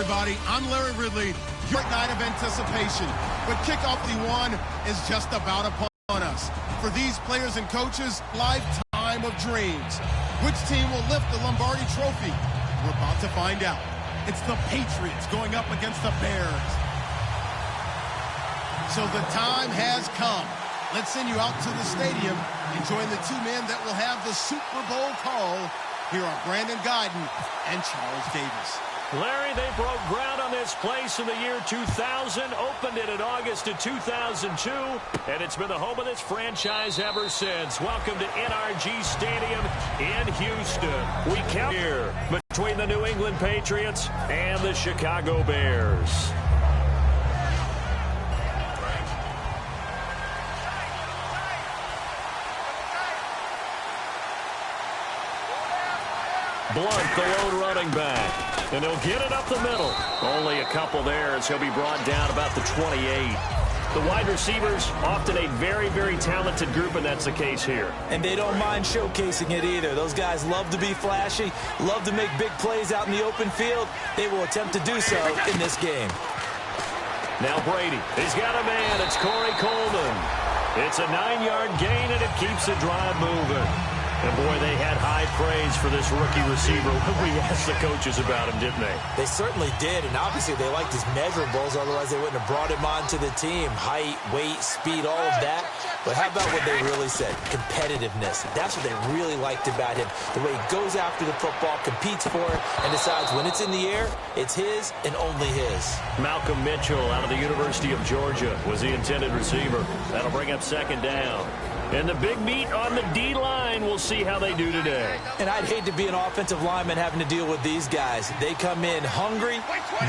everybody. I'm Larry Ridley. Great night of anticipation, but kickoff D1 is just about upon us. For these players and coaches, lifetime of dreams. Which team will lift the Lombardi Trophy? We're about to find out. It's the Patriots going up against the Bears. So the time has come. Let's send you out to the stadium and join the two men that will have the Super Bowl call. Here are Brandon Guyton and Charles Davis. Larry, they broke ground on this place in the year 2000, opened it in August of 2002, and it's been the home of this franchise ever since. Welcome to NRG Stadium in Houston. We count here between the New England Patriots and the Chicago Bears. Blunt, the lone running back. And he'll get it up the middle. Only a couple there as he'll be brought down about the 28. The wide receivers, often a very, very talented group, and that's the case here. And they don't mind showcasing it either. Those guys love to be flashy, love to make big plays out in the open field. They will attempt to do so in this game. Now Brady, he's got a man. It's Corey Coleman. It's a 9-yard gain, and it keeps the drive moving. And, boy, they had high praise for this rookie receiver when we asked the coaches about him, didn't they? They certainly did, and obviously they liked his measurables. Otherwise, they wouldn't have brought him onto the team. Height, weight, speed, all of that. But how about what they really said? Competitiveness. That's what they really liked about him. The way he goes after the football, competes for it, and decides when it's in the air, it's his and only his. Malcolm Mitchell out of the University of Georgia was the intended receiver. That'll bring up second down. And the big meat on the D-line, we'll see how they do today. And I'd hate to be an offensive lineman having to deal with these guys. They come in hungry,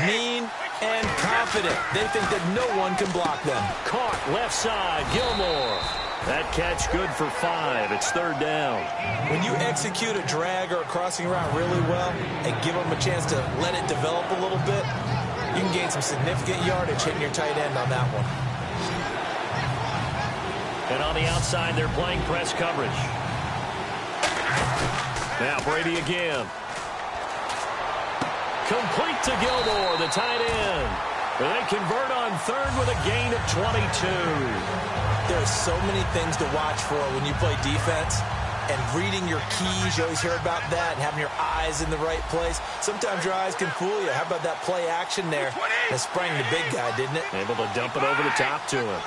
mean, and confident. They think that no one can block them. Caught left side, Gilmore. That catch good for 5. It's third down. When you execute a drag or a crossing route really well and give them a chance to let it develop a little bit, you can gain some significant yardage hitting your tight end on that one. And on the outside, they're playing press coverage. Now Brady again. Complete to Gilmore, the tight end. And they convert on third with a gain of 22. There are so many things to watch for when you play defense. And reading your keys, you always hear about that, and having your eyes in the right place. Sometimes your eyes can fool you. How about that play action there? That sprang the big guy, didn't it? Able to dump it over the top to him.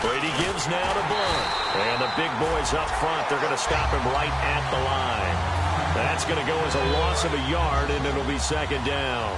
Brady gives now to Blunt. And the big boys up front, they're going to stop him right at the line. That's going to go as a loss of a yard, and it'll be second down.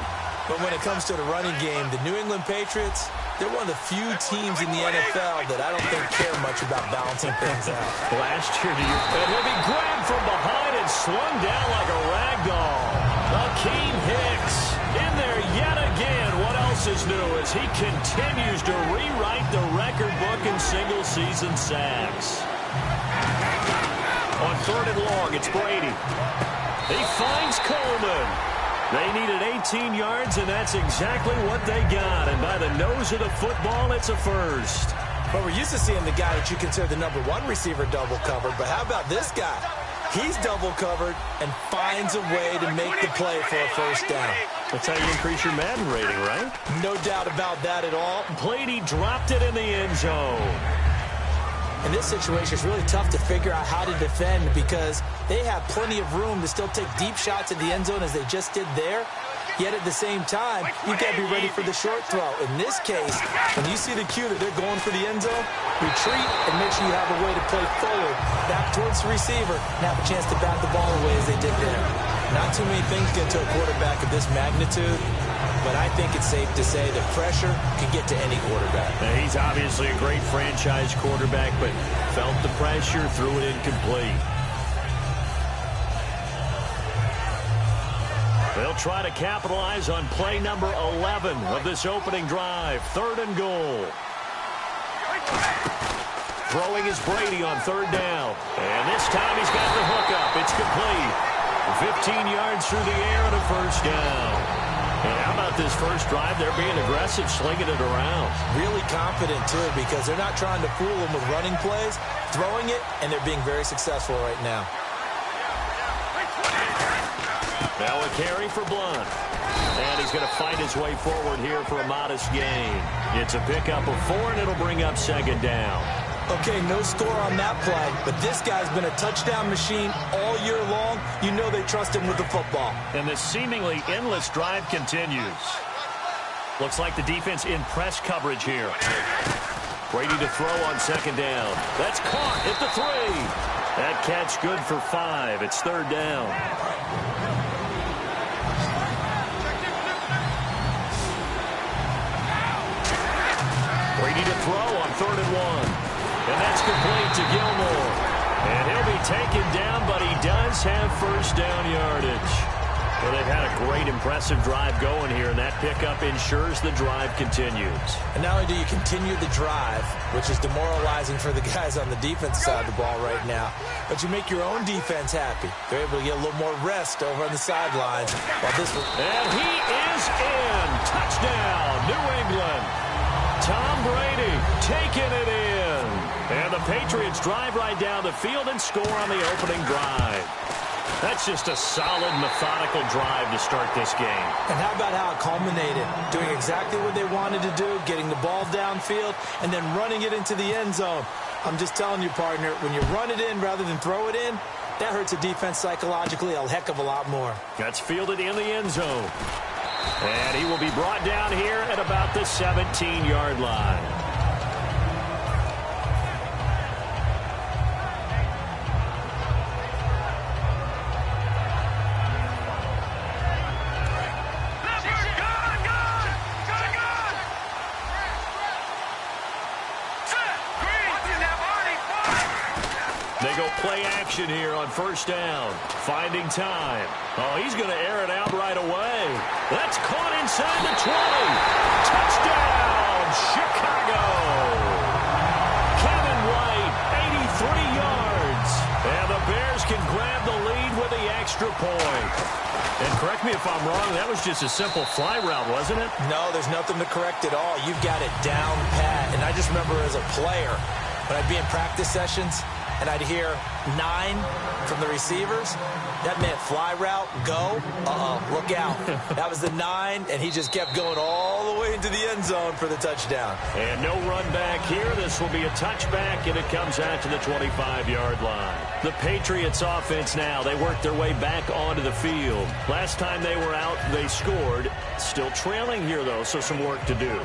But when it comes to the running game, the New England Patriots, they're one of the few teams in the NFL that I don't think care much about balancing things out. Last year, and he'll be grabbed from behind and slung down like a rag doll. Akeem Hicks in there yet again. What else is new as he continues to rewrite the record book in single-season sacks. On third and long, it's Brady. He finds Coleman. They needed 18 yards, and that's exactly what they got. And by the nose of the football, it's a first. But we're used to seeing the guy that you consider the number 1 receiver double covered. But how about this guy? He's double covered and finds a way to make the play for a first down. That's how you increase your Madden rating, right? No doubt about that at all. Brady dropped it in the end zone. In this situation, it's really tough to figure out how to defend because they have plenty of room to still take deep shots at the end zone as they just did there. Yet at the same time, you've got to be ready for the short throw. In this case, when you see the cue that they're going for the end zone, retreat and make sure you have a way to play forward, back towards the receiver, and have a chance to bat the ball away as they did there. Not too many things get to a quarterback of this magnitude, but I think it's safe to say that pressure can get to any quarterback. Now, he's obviously a great franchise quarterback, but felt the pressure, threw it incomplete. They'll try to capitalize on play number 11 of this opening drive. Third and goal. Throwing is Brady on third down. And this time he's got the hookup. It's complete. 15 yards through the air and a first down. And how about this first drive? They're being aggressive, slinging it around. Really confident, too, because they're not trying to fool them with running plays, throwing it, and they're being very successful right now. Now a carry for Blunt. And he's going to fight his way forward here for a modest gain. It's a pickup of 4, and it'll bring up second down. Okay, no score on that play, but this guy's been a touchdown machine all year long. You know they trust him with the football. And this seemingly endless drive continues. Looks like the defense in press coverage here. Brady to throw on second down. That's caught at the 3. That catch good for 5. It's third down. Brady to throw on 3rd and 1. And that's complete to Gilmore. And he'll be taken down, but he does have first down yardage. Well, they've had a great, impressive drive going here, and that pickup ensures the drive continues. And not only do you continue the drive, which is demoralizing for the guys on the defense side of the ball right now, but you make your own defense happy. They're able to get a little more rest over on the sidelines. And he is in. Touchdown, New England. Tom Brady taking it in. And the Patriots drive right down the field and score on the opening drive. That's just a solid, methodical drive to start this game. And how about how it culminated? Doing exactly what they wanted to do, getting the ball downfield, and then running it into the end zone. I'm just telling you, partner, when you run it in rather than throw it in, that hurts a defense psychologically a heck of a lot more. That's fielded in the end zone. And he will be brought down here at about the 17-yard line. They go play action here on first down. Finding time. Oh, he's going to air it out right away. That's caught inside the 20. Touchdown, Chicago. Kevin White, 83 yards. And the Bears can grab the lead with the extra point. And correct me if I'm wrong, that was just a simple fly route, wasn't it? No, there's nothing to correct at all. You've got it down pat. And I just remember as a player, when I'd be in practice sessions, and I'd hear 9 from the receivers, that meant fly route, go, look out. That was the 9, and he just kept going all the way into the end zone for the touchdown. And no run back here. This will be a touchback, and it comes out to the 25-yard line. The Patriots offense now, they work their way back onto the field. Last time they were out, they scored. Still trailing here, though, so some work to do.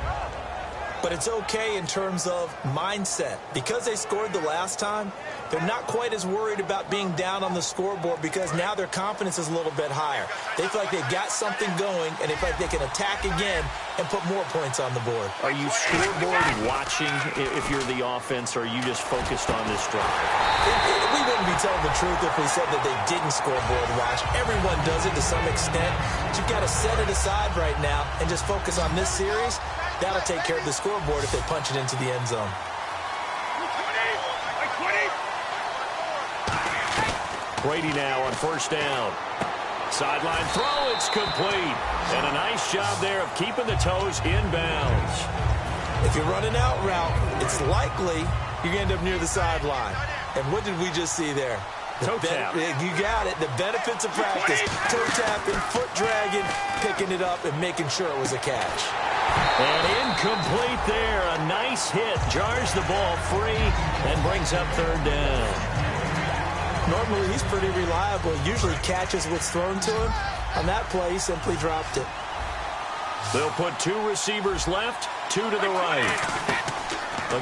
But it's okay in terms of mindset. Because they scored the last time, they're not quite as worried about being down on the scoreboard because now their confidence is a little bit higher. They feel like they've got something going, and they feel like they can attack again and put more points on the board. Are you scoreboard watching if you're the offense, or are you just focused on this drive? We wouldn't be telling the truth if we said that they didn't scoreboard watch. Everyone does it to some extent. But you've got to set it aside right now and just focus on this series. That'll take care of the scoreboard if they punch it into the end zone. Brady now on first down. Sideline throw, it's complete. And a nice job there of keeping the toes in bounds. If you're running out route, it's likely you're going to end up near the sideline. And what did we just see there? Toe tap. You got it. The benefits of practice. Toe tapping, foot dragging, picking it up, and making sure it was a catch. And incomplete there. A nice hit. Jars the ball free and brings up third down. Normally, he's pretty reliable. Usually catches what's thrown to him. On that play, he simply dropped it. They'll put 2 receivers left, 2 to the right.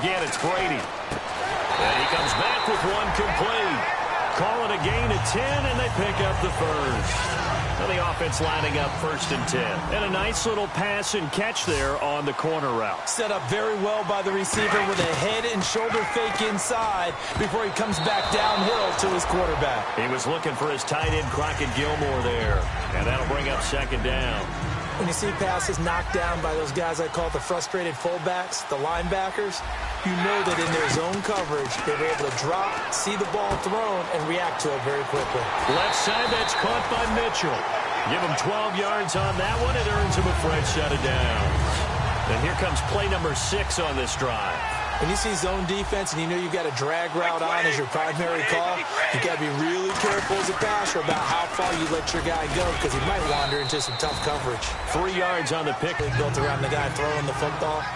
Again, it's Brady. And he comes back with 1 complete. Calling a gain of 10, and they pick up the first. And the offense lining up 1st and 10. And a nice little pass and catch there on the corner route. Set up very well by the receiver with a head and shoulder fake inside before he comes back downhill to his quarterback. He was looking for his tight end, Crockett Gilmore, there. And that'll bring up second down. When you see passes knocked down by those guys I call the frustrated fullbacks, the linebackers, you know that in their zone coverage, they were able to drop, see the ball thrown, and react to it very quickly. Left side, that's caught by Mitchell. Give him 12 yards on that one. It earns him a fresh set of downs. And here comes play number 6 on this drive. When you see zone defense and you know you've got a drag route on as your primary call, you got to be really careful as a passer about how far you let your guy go because he might wander into some tough coverage. 3 yards on the pick. They built around the guy throwing the football.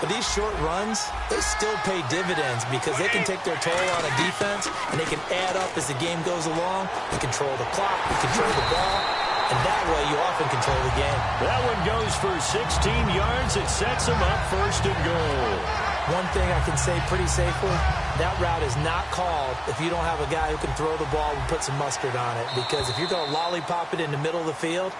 But these short runs, they still pay dividends because they can take their toll on a defense and they can add up as the game goes along. You control the clock, you control the ball, and that way you often control the game. That one goes for 16 yards. It sets them up 1st and goal. One thing I can say pretty safely, that route is not called if you don't have a guy who can throw the ball and put some mustard on it. Because if you're going to lollipop it in the middle of the field,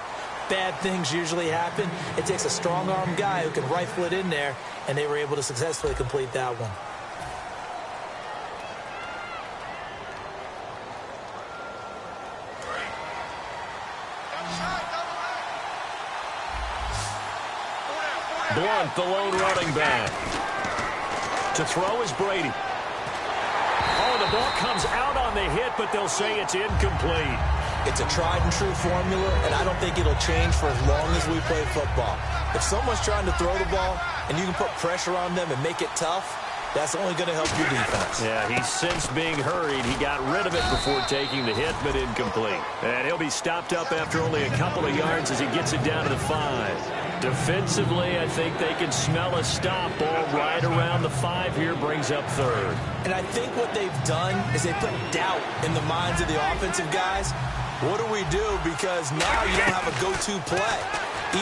bad things usually happen. It takes a strong-arm guy who can rifle it in there, and they were able to successfully complete that one. Blunt, the lone running back. To throw is Brady. Oh, the ball comes out on the hit, but they'll say it's incomplete. It's a tried-and-true formula, and I don't think it'll change for as long as we play football. If someone's trying to throw the ball and you can put pressure on them and make it tough, that's only going to help your defense. Yeah, he's since being hurried. He got rid of it before taking the hit, but incomplete. And he'll be stopped up after only a couple of yards as he gets it down to the 5. Defensively, I think they can smell a stop. Ball right around the 5 here, brings up 3rd. And I think what they've done is they put doubt in the minds of the offensive guys. What do we do? Because now you don't have a go-to play.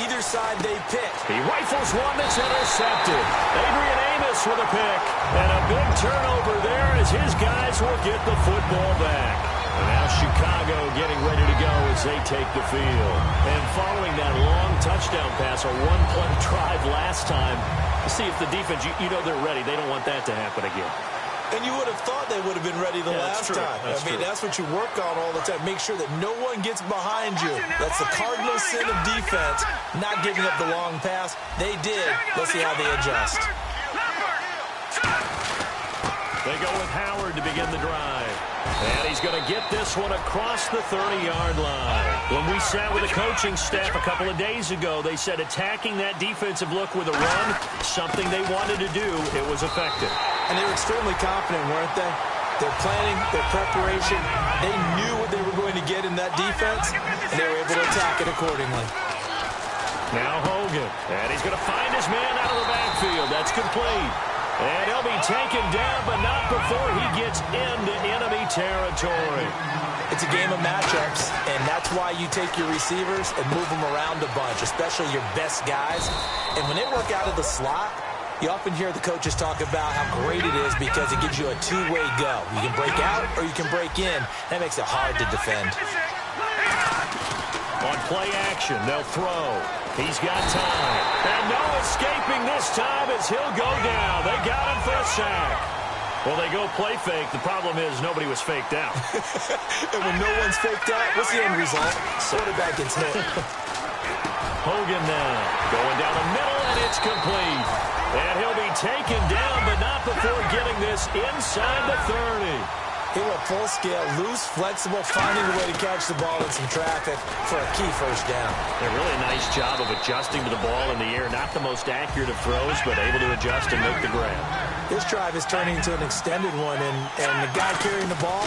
Either side they pick. He rifles one that's intercepted. Adrian Amos with a pick. And a big turnover there as his guys will get the football back. And now Chicago getting ready to go as they take the field. And following that long touchdown pass, a one-play drive last time, see if the defense, you know they're ready. They don't want that to happen again. And you would have thought they would have been ready the last time. That's what you work on all the time. Make sure that no one gets behind you. That's the cardinal sin of defense, not giving up the long pass. They did. Let's see how they adjust. They go with Howard to begin the drive. And he's going to get this one across the 30-yard line. When we sat with the coaching staff a couple of days ago, they said attacking that defensive look with a run, something they wanted to do, it was effective. And they were extremely confident, weren't they? Their planning, their preparation, they knew what they were going to get in that defense, and they were able to attack it accordingly. Now Hogan, and he's going to find his man out of the backfield. That's complete. And he'll be taken down, but not before he gets into enemy territory. It's a game of matchups, and that's why you take your receivers and move them around a bunch, especially your best guys. And when they work out of the slot, you often hear the coaches talk about how great it is because it gives you a two-way go. You can break out or you can break in. That makes it hard to defend. On play action, they'll throw. He's got time. And no escaping this time as he'll go down. They got him for a sack. Well, they go play fake. The problem is nobody was faked out. And when no one's faked out, what's the end result? Quarterback gets hit. Hogan now going down the middle, and it's complete. And he'll be taken down, but not before getting this inside the 30. He went full scale, loose, flexible, finding a way to catch the ball in some traffic for a key first down. A really nice job of adjusting to the ball in the air. Not the most accurate of throws, but able to adjust and make the grab. This drive is turning into an extended one, and the guy carrying the ball,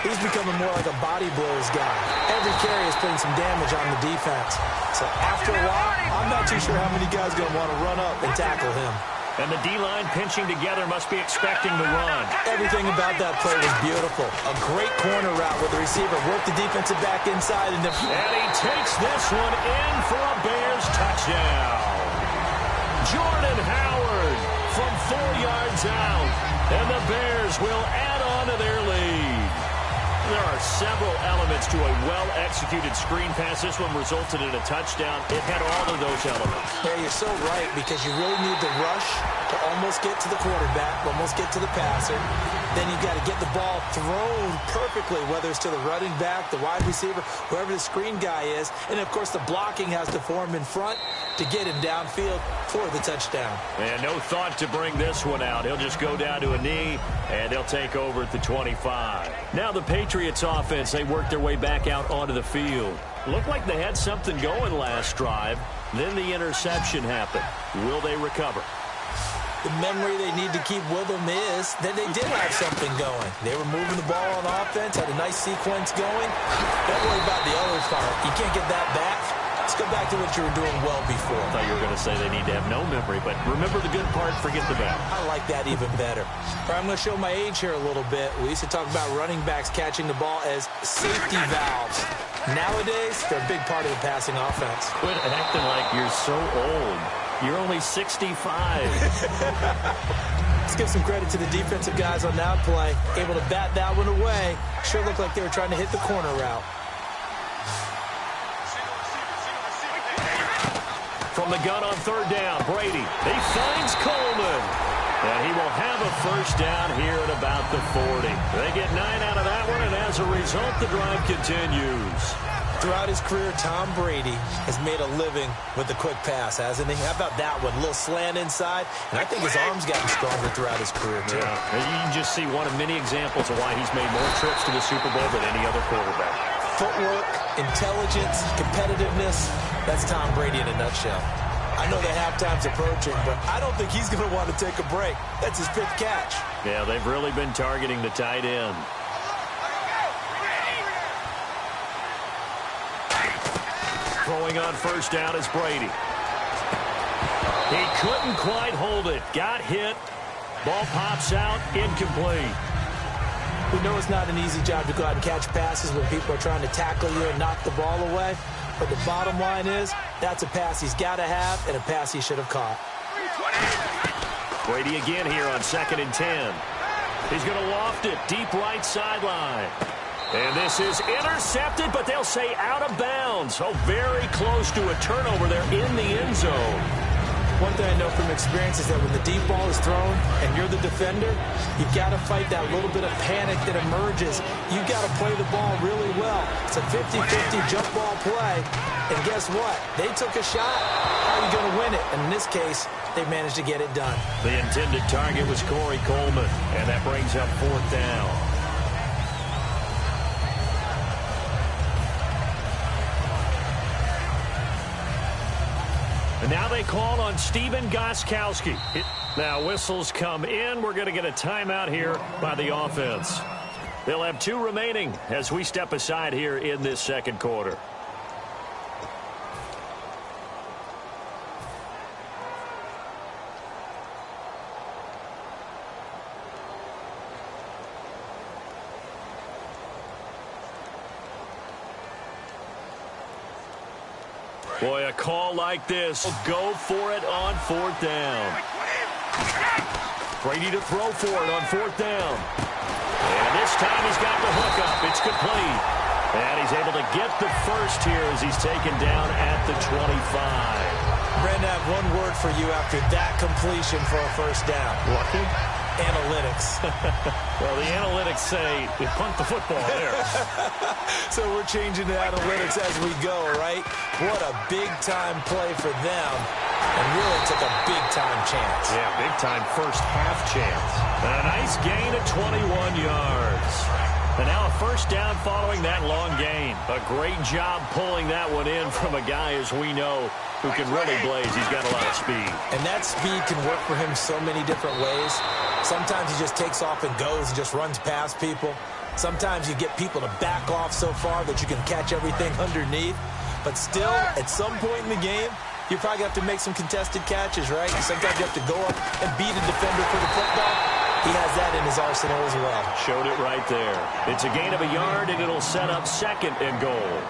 he's becoming more like a body blows guy. Every carry is putting some damage on the defense. So after a while, I'm not too sure how many guys are going to want to run up and tackle him. And the D-line pinching together must be expecting the run. Everything about that play was beautiful. A great corner route where the receiver worked the defensive back inside. And he takes this one in for a Bears touchdown. Jordan Howard from 4 yards out. And the Bears will add on to their lead. There are several elements to a well-executed screen pass. This one resulted in a touchdown. It had all of those elements. Yeah, you're so right, because you really need to rush to almost get to the quarterback, almost get to the passer. Then you got to get the ball thrown perfectly, whether it's to the running back, the wide receiver, whoever the screen guy is. And, of course, the blocking has to form in front to get him downfield for the touchdown. And no thought to bring this one out. He'll just go down to a knee, and they'll take over at the 25. Now the Patriots offense, they worked their way back out onto the field. Looked like they had something going last drive. Then the interception happened. Will they recover? The memory they need to keep with them is that they did have something going. They were moving the ball on offense, had a nice sequence going. Don't worry about the other part. You can't get that back. Let's go back to what you were doing well before. I thought you were going to say they need to have no memory, but remember the good part, forget the bad. I like that even better. All right, I'm going to show my age here a little bit. We used to talk about running backs catching the ball as safety valves. Nowadays, they're a big part of the passing offense. Quit acting like you're so old. You're only 65. Let's give some credit to the defensive guys on that play. Able to bat that one away. Sure looked like they were trying to hit the corner route. From the gun on third down, Brady. He finds Coleman. And he will have a first down here at about the 40. They get 9 out of that one, and as a result, the drive continues. Throughout his career, Tom Brady has made a living with the quick pass, hasn't he? How about that one? A little slant inside, and I think his arm's gotten stronger throughout his career, too. Yeah. You can just see one of many examples of why he's made more trips to the Super Bowl than any other quarterback. Footwork, intelligence, competitiveness, that's Tom Brady in a nutshell. I know the halftime's approaching, but I don't think he's going to want to take a break. That's his 5th catch. Yeah, they've really been targeting the tight end. Throwing on first down is Brady. He couldn't quite hold it. Got hit. Ball pops out. Incomplete. We know it's not an easy job to go out and catch passes when people are trying to tackle you and knock the ball away. But the bottom line is, that's a pass he's got to have and a pass he should have caught. Brady again here on 2nd and 10. He's going to loft it deep right sideline. And this is intercepted, but they'll say out of bounds. Oh, very close to a turnover there in the end zone. One thing I know from experience is that when the deep ball is thrown and you're the defender, you've got to fight that little bit of panic that emerges. You've got to play the ball really well. It's a 50-50 jump ball play. And guess what? They took a shot. How are you going to win it? And in this case, they managed to get it done. The intended target was Corey Coleman, and that brings up 4th down. And now they call on Steven Gostkowski. Now whistles come in. We're going to get a timeout here by the offense. They'll have 2 remaining as we step aside here in this second quarter. Boy, a call like this will go for it on 4th down. Brady to throw for it on 4th down. And this time he's got the hook up. It's complete. And he's able to get the first here as he's taken down at the 25. Brandon, I have one word for you after that completion for a first down. Lucky? Analytics. Well, the analytics say we punt the football there. So we're changing the analytics as we go, right? What a big-time play for them. And really took a big-time chance. Yeah, big-time first half chance. And a nice gain of 21 yards. And now a first down following that long gain. A great job pulling that one in from a guy, as we know, who can really blaze. He's got a lot of speed. And that speed can work for him so many different ways. Sometimes he just takes off and goes and just runs past people. Sometimes you get people to back off so far that you can catch everything underneath. But still, at some point in the game, you probably have to make some contested catches, right? Sometimes you have to go up and beat a defender for the football. He has that in his arsenal as well. Showed it right there. It's a gain of a yard, and it'll set up 2nd and goal.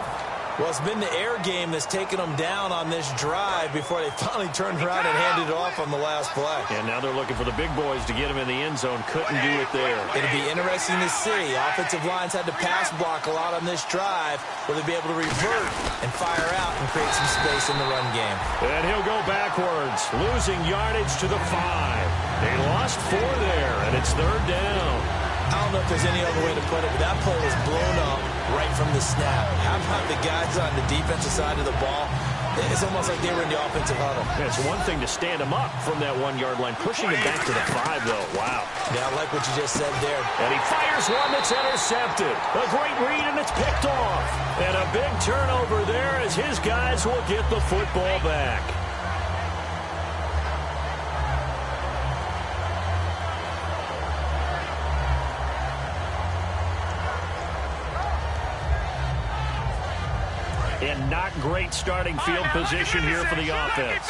Well, it's been the air game that's taken them down on this drive before they finally turned around and handed it off on the last play. And now they're looking for the big boys to get him in the end zone. Couldn't do it there. It'll be interesting to see. Offensive lines had to pass block a lot on this drive. Will they be able to revert and fire out and create some space in the run game? And he'll go backwards, losing yardage to the 5. They lost 4 there, and it's 3rd down. I don't know if there's any other way to put it, but that play was blown up right from the snap. How about the guys on the defensive side of the ball? It's almost like they were in the offensive huddle. Yeah, it's one thing to stand him up from that 1-yard line. Pushing him back to the 5, though. Wow. Yeah, I like what you just said there. And he fires one that's intercepted. A great read, and it's picked off. And a big turnover there as his guys will get the football back. And not great starting field position here for the offense.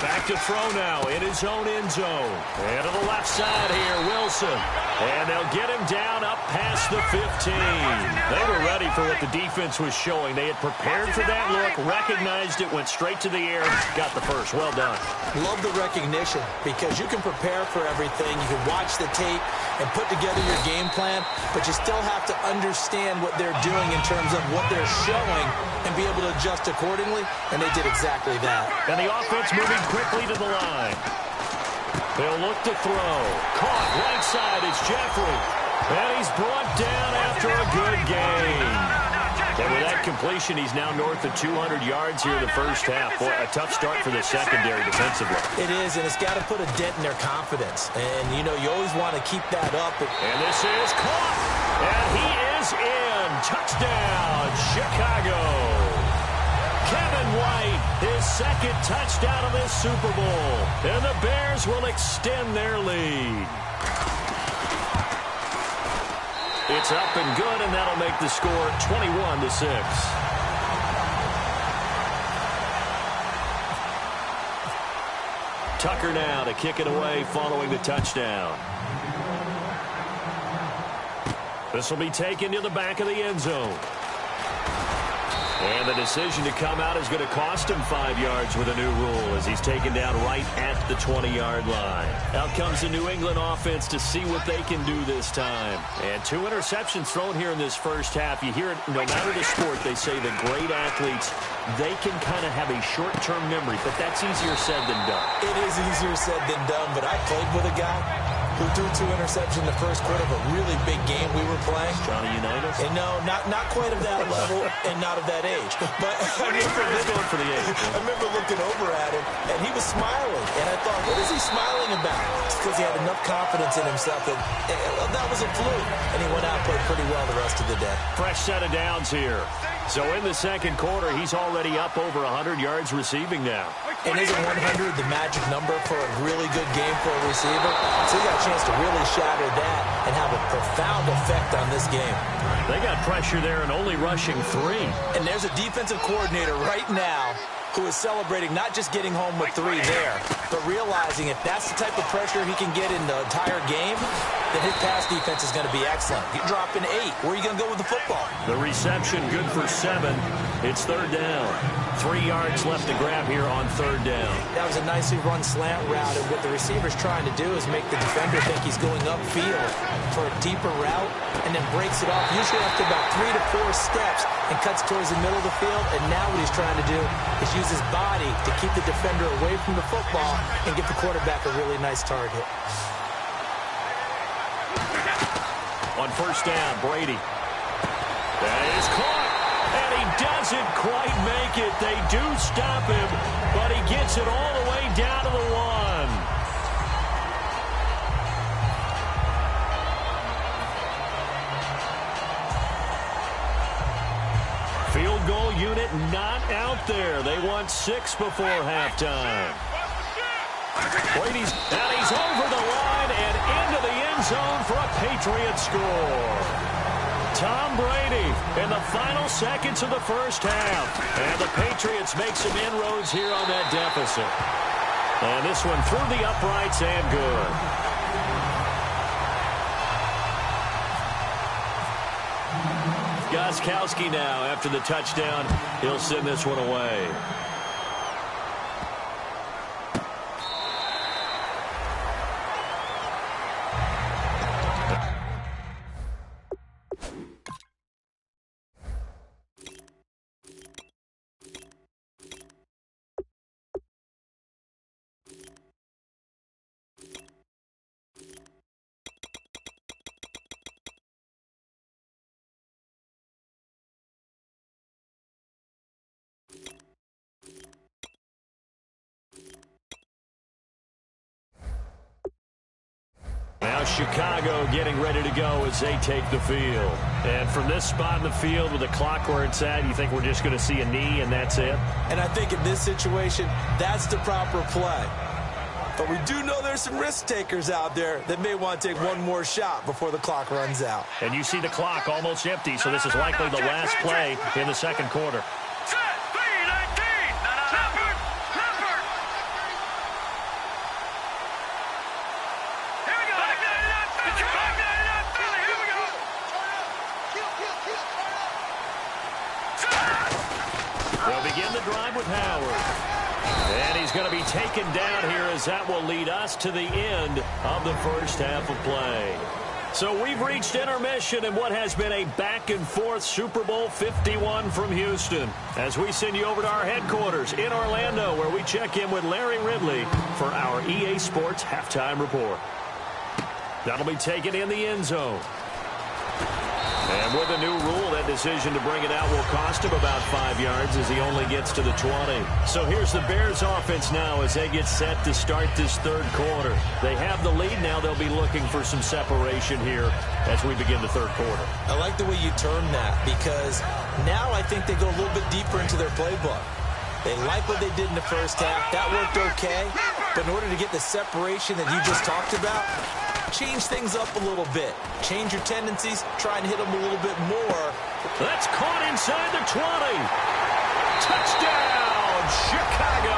Back to throw now in his own end zone. And to the left side here, Wilson. And they'll get him down up past the 15. They were ready for what the defense was showing. They had prepared for that look, recognized it, went straight to the air, got the first. Well done. Love the recognition because you can prepare for everything. You can watch the tape and put together your game plan, but you still have to understand what they're doing in terms of what they're showing and be able to adjust accordingly, and they did exactly that. And the offense moving quickly to the line. They'll look to throw. Caught right side is Jeffrey. And he's brought down after a good game. And with that completion, he's now north of 200 yards here in the first half. Boy, a tough start for the secondary defensively. It is, and it's got to put a dent in their confidence. And, you know, you always want to keep that up. And this is caught. And he is in. Touchdown, Chicago. Kevin White, his second touchdown of this Super Bowl. And the Bears will extend their lead. It's up and good, and that'll make the score 21-6. Tucker now to kick it away following the touchdown. This will be taken to the back of the end zone. And the decision to come out is going to cost him 5 yards with a new rule as he's taken down right at the 20-yard line. Out comes the New England offense to see what they can do this time. And 2 interceptions thrown here in this first half. You hear it, no matter the sport, they say the great athletes, they can kind of have a short-term memory, but that's easier said than done. It is easier said than done, but I played with a guy who threw 2 interceptions in the first quarter of a really big game we were playing. Johnny Unitas? And no, not quite of that level and not of that age. But I remember looking over at him, and he was smiling. And I thought, what is he smiling about? It's because he had enough confidence in himself that that was a fluke. And he went out and played pretty well the rest of the day. Fresh set of downs here. So in the second quarter, he's already up over 100 yards receiving now. And isn't 100 the magic number for a really good game for a receiver? So he got a chance to really shatter that and have a profound effect on this game. They got pressure there and only rushing 3. And there's a defensive coordinator right now who is celebrating not just getting home with 3 there, but realizing if that's the type of pressure he can get in the entire game, then his pass defense is going to be excellent. You're dropping 8. Where are you going to go with the football? The reception good for 7. It's third down. 3 yards left to grab here on third down. That was a nicely run slant route, and what the receiver's trying to do is make the defender think he's going upfield for a deeper route and then breaks it off, usually after about 3 to 4 steps, and cuts towards the middle of the field. And now what he's trying to do is use his body to keep the defender away from the football and give the quarterback a really nice target. On first down, Brady. That is caught. And he doesn't quite make it. They do stop him, but he gets it all the way down to the 1. Field goal unit not out there. They want 6 before halftime. Brady's, and he's over the line and into the end zone for a Patriot score. Tom Brady in the final seconds of the first half. And the Patriots make some inroads here on that deficit. And this one through the uprights and good. Gostkowski now after the touchdown. He'll send this one away. Now Chicago getting ready to go as they take the field. And from this spot in the field with the clock where it's at, you think we're just going to see a knee and that's it? And I think in this situation, that's the proper play. But we do know there's some risk takers out there that may want to take one more shot before the clock runs out. And you see the clock almost empty, so this is likely the last play in the second quarter. They'll begin the drive with Howard. And he's going to be taken down here as that will lead us to the end of the first half of play. So we've reached intermission in what has been a back-and-forth Super Bowl 51 from Houston, as we send you over to our headquarters in Orlando, where we check in with Larry Ridley for our EA Sports Halftime Report. That'll be taken in the end zone. And with a new rule, that decision to bring it out will cost him about 5 yards as he only gets to the 20. So here's the Bears offense now as they get set to start this third quarter. They have the lead now. They'll be looking for some separation here as we begin the third quarter. I like the way you term that, because now I think they go a little bit deeper into their playbook. They like what they did in the first half. That worked okay. But in order to get the separation that you just talked about, change things up a little bit. Change your tendencies. Try and hit them a little bit more. That's caught inside the 20. Touchdown, Chicago.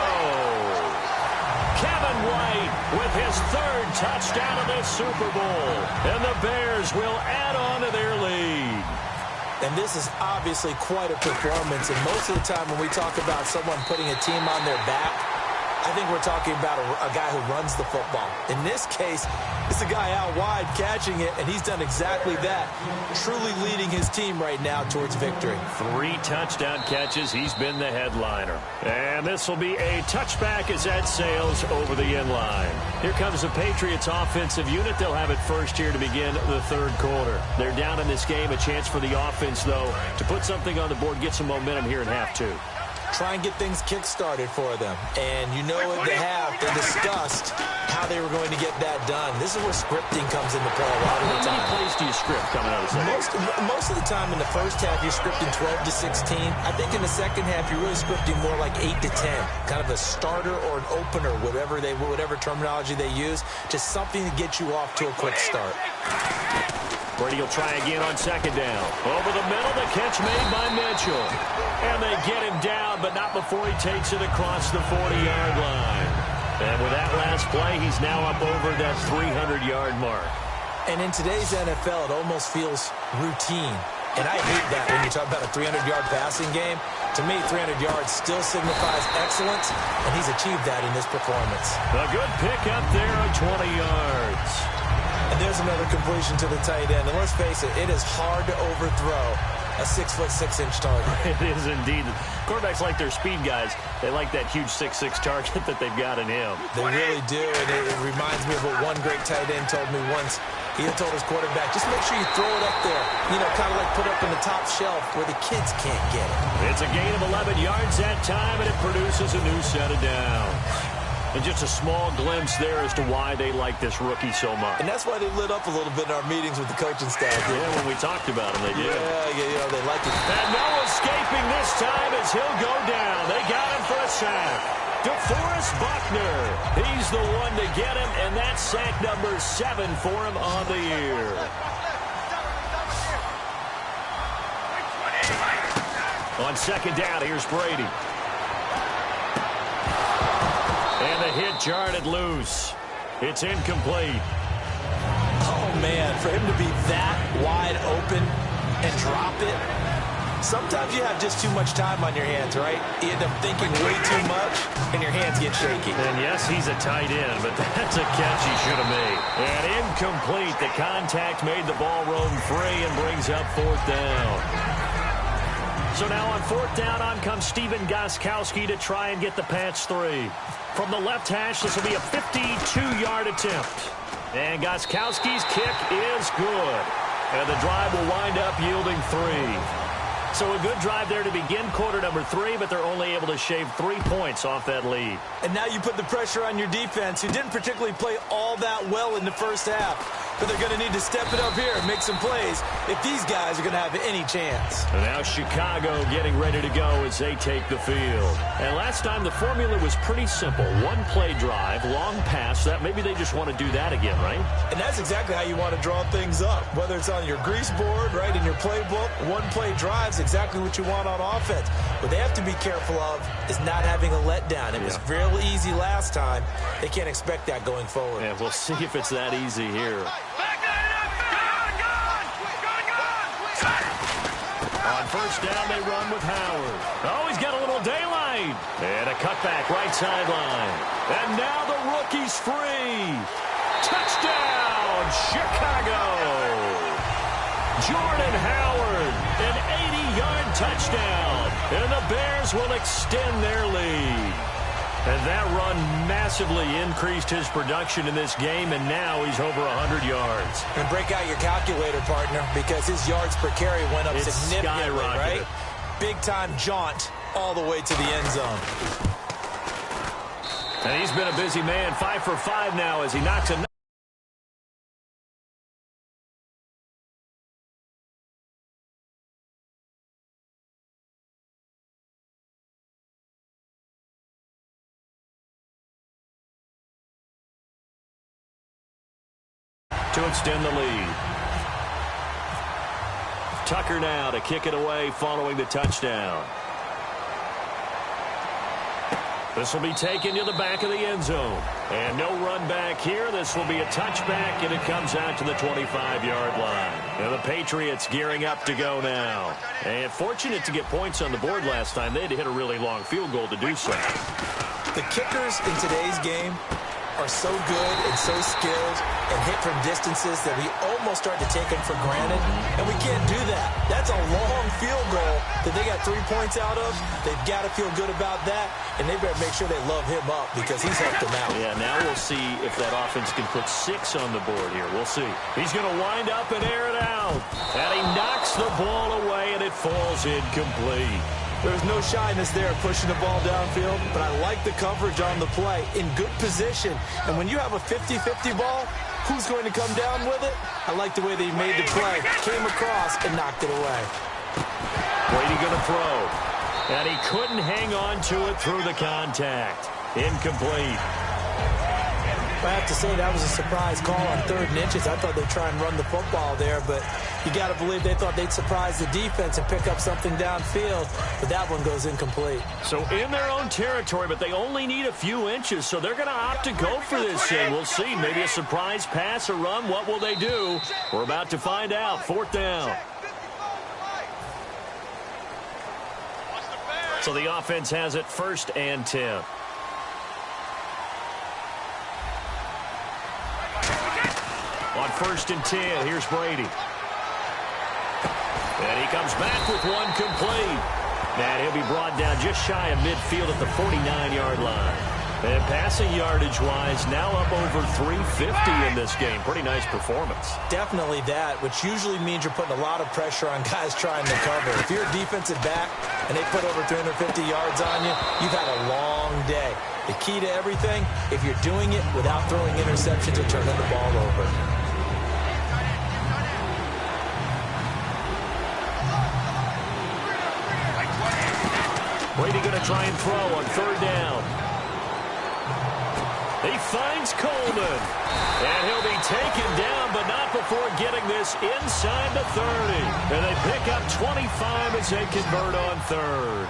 Kevin White with his third touchdown of this Super Bowl. And the Bears will add on to their lead. And this is obviously quite a performance. And most of the time when we talk about someone putting a team on their back, I think we're talking about a guy who runs the football. In this case, it's a guy out wide catching it, and he's done exactly that, truly leading his team right now towards victory. 3 touchdown catches. He's been the headliner. And this will be a touchback as that sails over the end line. Here comes the Patriots offensive unit. They'll have it first here to begin the third quarter. They're down in this game. A chance for the offense, though, to put something on the board, get some momentum here in half two. Try and get things kick-started for them. And you know what they have. They discussed how they were going to get that done. This is where scripting comes into play a lot of the time. How many plays do you script coming out of the second? Most of the time in the first half, you're scripting 12 to 16. I think in the second half, you're really scripting more like 8 to 10. Kind of a starter or an opener, whatever terminology they use. Just something to get you off to a quick start. Brady will try again on second down. Over the middle, the catch made by Mitchell. And they get him down, but not before he takes it across the 40-yard line. And with that last play, he's now up over that 300-yard mark. And in today's NFL, it almost feels routine. And I hate that when you talk about a 300-yard passing game. To me, 300 yards still signifies excellence, and he's achieved that in this performance. A good pickup there of 20 yards. And there's another completion to the tight end. And let's face it, it is hard to overthrow a 6'6" target. It is indeed. Quarterbacks like their speed guys. They like that huge 6'6" target that they've got in him. They really do, and it reminds me of what one great tight end told me once. He had told his quarterback, just make sure you throw it up there, kind of like put up in the top shelf where the kids can't get it. It's a gain of 11 yards that time, and it produces a new set of downs. And just a small glimpse there as to why they like this rookie so much. And that's why they lit up a little bit in our meetings with the coaching staff. Yeah, when we talked about him, they did. Yeah, they like it. And no escaping this time as he'll go down. They got him for a sack. DeForest Buckner, he's the one to get him, and that's sack number 7 for him on the year. On second down, here's Brady. And the hit jarred it loose. It's incomplete. Oh, man, for him to be that wide open and drop it. Sometimes you have just too much time on your hands, right? You end up thinking way too much, and your hands get shaky. And yes, he's a tight end, but that's a catch he should have made. And incomplete. The contact made the ball roam free and brings up fourth down. So now on fourth down, on comes Stephen Gostkowski to try and get the Pats 3. From the left hash, this will be a 52-yard attempt. And Gostkowski's kick is good. And the drive will wind up yielding 3. So a good drive there to begin quarter number 3, but they're only able to shave 3 points off that lead. And now you put the pressure on your defense, who didn't particularly play all that well in the first half. but they're going to need to step it up here and make some plays if these guys are going to have any chance. And now Chicago getting ready to go as they take the field. And last time the formula was pretty simple. One play drive, long pass. That maybe they just want to do that again, right? And that's exactly how you want to draw things up. Whether it's on your grease board, right, in your playbook, one play drive is exactly what you want on offense. What they have to be careful of is not having a letdown. It was real easy last time. They can't expect that going forward. Yeah, we'll see if it's that easy here. On first down, they run with Howard. Oh, he's got a little daylight. And a cutback right sideline. And now the rookie's free. Touchdown, Chicago. Jordan Howard, an 80-yard touchdown. And the Bears will extend their lead. And that run massively increased his production in this game, and now he's over 100 yards. And break out your calculator, partner, because his yards per carry went up significantly, right? Big-time jaunt all the way to the end zone. And he's been a busy man, 5 for 5 now as he knocks a to extend the lead. Tucker now to kick it away following the touchdown. This will be taken to the back of the end zone. And no run back here. This will be a touchback, and it comes out to the 25-yard line. And the Patriots gearing up to go now. And fortunate to get points on the board last time. They had to hit a really long field goal to do so. The kickers in today's game are so good and so skilled and hit from distances that we almost start to take them for granted, and we can't do that. That's a long field goal that they got 3 points out of. They've got to feel good about that, and they better make sure they love him up because he's helped them out. Yeah, now we'll see if that offense can put 6 on the board here. We'll see. He's going to wind up and air it out, and he knocks the ball away, and it falls incomplete. There's no shyness there pushing the ball downfield, but I like the coverage on the play in good position. And when you have a 50-50 ball, who's going to come down with it? I like the way that he made the play, came across, and knocked it away. Brady going to throw. And he couldn't hang on to it through the contact. Incomplete. I have to say that was a surprise call on 3rd and inches. I thought they'd try and run the football there, but you got to believe they thought they'd surprise the defense and pick up something downfield, but that one goes incomplete. So in their own territory, but they only need a few inches, so they're going to opt to go for this, and we'll see. Maybe a surprise pass or run. What will they do? We're about to find out. 4th down. So the offense has it 1st and 10. On 1st and 10, here's Brady. And he comes back with one complete. And he'll be brought down just shy of midfield at the 49-yard line. And passing yardage-wise, now up over 350 in this game. Pretty nice performance. Definitely that, which usually means you're putting a lot of pressure on guys trying to cover. If you're a defensive back and they put over 350 yards on you, you've had a long day. The key to everything, if you're doing it without throwing interceptions or turning the ball over. Brady going to try and throw on 3rd down. He finds Coleman. And he'll be taken down, but not before getting this inside the 30. And they pick up 25 as they convert on 3rd.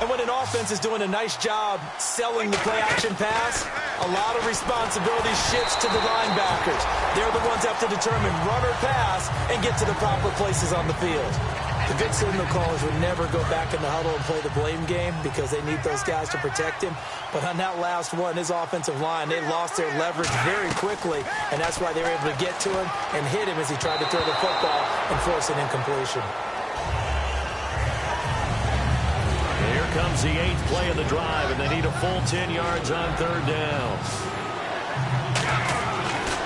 And when an offense is doing a nice job selling the play-action pass, a lot of responsibility shifts to the linebackers. They're the ones that have to determine run or pass and get to the proper places on the field. The good signal callers would never go back in the huddle and play the blame game because they need those guys to protect him. But on that last one, his offensive line, they lost their leverage very quickly, and that's why they were able to get to him and hit him as he tried to throw the football and force an incompletion. Here comes the 8th play of the drive, and they need a full 10 yards on 3rd down.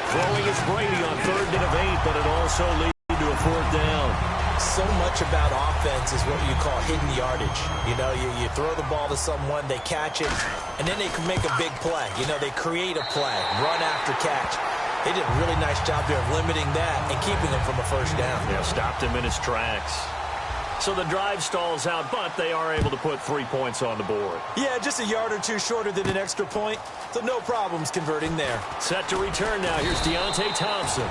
Throwing is Brady on 3rd and 8, but it also leads to a 4th down. So much about offense is what you call hidden yardage. You know, you throw the ball to someone, they catch it, and then they can make a big play. You know, they create a play, run after catch. They did a really nice job there of limiting that and keeping him from a first down. Yeah, stopped him in his tracks. So the drive stalls out, but they are able to put 3 points on the board. Yeah, just a yard or two shorter than an extra point, so no problems converting there. Set to return now. Here's Deontay Thompson.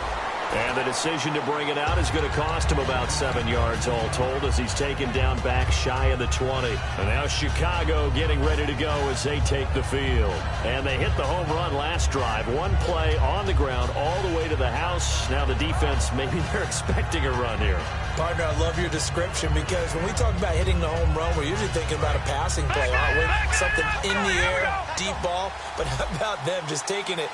And the decision to bring it out is going to cost him about 7 yards all told as he's taken down back shy of the 20. And now Chicago getting ready to go as they take the field. And they hit the home run last drive. One play on the ground all the way to the house. Now the defense, maybe they're expecting a run here. Partner, I love your description because when we talk about hitting the home run, we're usually thinking about a passing play, aren't we? Something in the air, deep ball. But how about them just taking it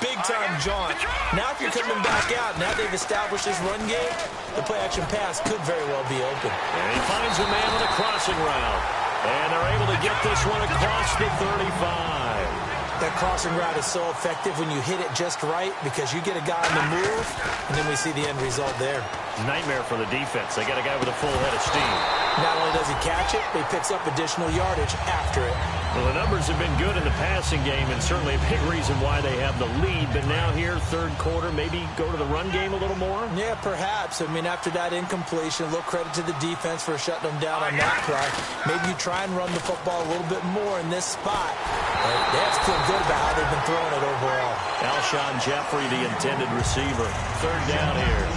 big-time jaunt? Now if you're coming back out, now they've established this run game, the play-action pass could very well be open. And he finds a man on a crossing route. And they're able to get this one across the 35. That crossing route is so effective when you hit it just right because you get a guy on the move, and then we see the end result there. Nightmare for the defense. They got a guy with a full head of steam. Not only does he catch it, but he picks up additional yardage after it. Well, the numbers have been good in the passing game, and certainly a big reason why they have the lead. But now here, third quarter, maybe go to the run game a little more? Yeah, perhaps. I mean, after that incompletion, a little credit to the defense for shutting them down on that play. Maybe you try and run the football a little bit more in this spot. But they have to feel good about how they've been throwing it overall. Alshon Jeffrey, the intended receiver. Third down here.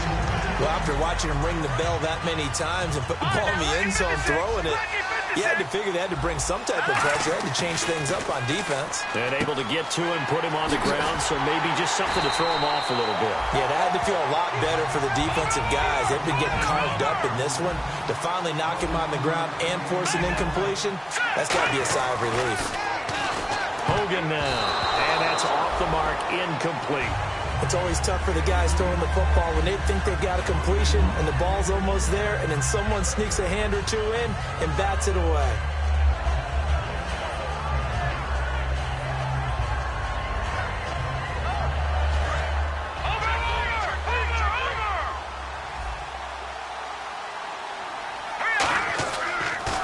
Well, after watching him ring the bell that many times and put the ball in the end zone throwing it, you had to figure they had to bring some type of pressure. They had to change things up on defense. And able to get to him, put him on the ground, so maybe just something to throw him off a little bit. Yeah, that had to feel a lot better for the defensive guys. They've been getting carved up in this one. To finally knock him on the ground and force an incompletion, that's got to be a sigh of relief. Hogan now, and that's off the mark, incomplete. It's always tough for the guys throwing the football when they think they've got a completion and the ball's almost there, and then someone sneaks a hand or two in and bats it away.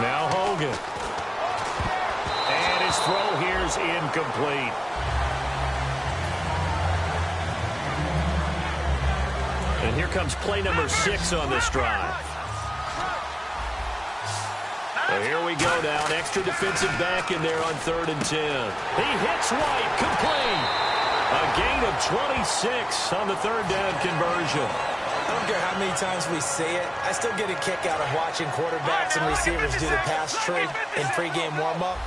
Now Hogan. And his throw here's incomplete. And here comes play number 6 on this drive. So here we go now. An extra defensive back in there on 3rd and 10. He hits White, complete. A gain of 26 on the 3rd down conversion. I don't care how many times we say it, I still get a kick out of watching quarterbacks and receivers do the pass tree in pregame warm-up.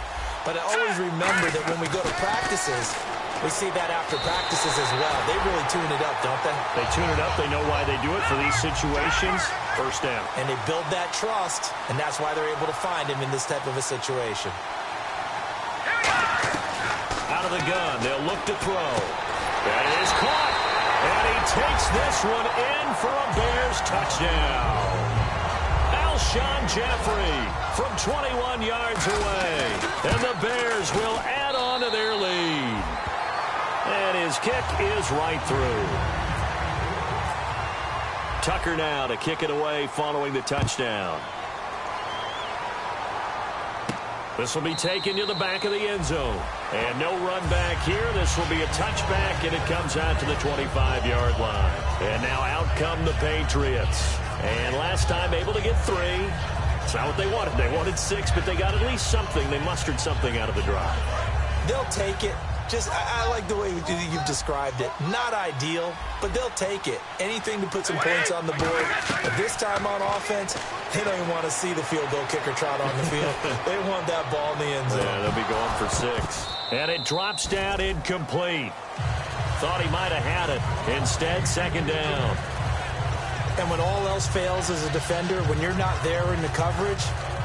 But I always remember that when we go to practices, we see that after practices as well. They really tune it up, don't they? They tune it up. They know why they do it for these situations. First down. And they build that trust, and that's why they're able to find him in this type of a situation. Out of the gun. They'll look to throw. That is caught. And he takes this one in for a Bears touchdown. Alshon Jeffrey from 21 yards away. And the Bears will add on to their lead. And his kick is right through. Tucker now to kick it away following the touchdown. This will be taken to the back of the end zone. And no run back here. This will be a touchback, and it comes out to the 25-yard line. And now out come the Patriots. And last time able to get 3. It's not what they wanted. They wanted 6, but they got at least something. They mustered something out of the drive. They'll take it. I like the way you've described it. Not ideal, but they'll take it. Anything to put some points on the board. But this time on offense, they don't even want to see the field goal kicker trot on the field. They want that ball in the end zone. Yeah, they'll be going for 6. And it drops down incomplete. Thought he might have had it. Instead, 2nd down. And when all else fails as a defender, when you're not there in the coverage,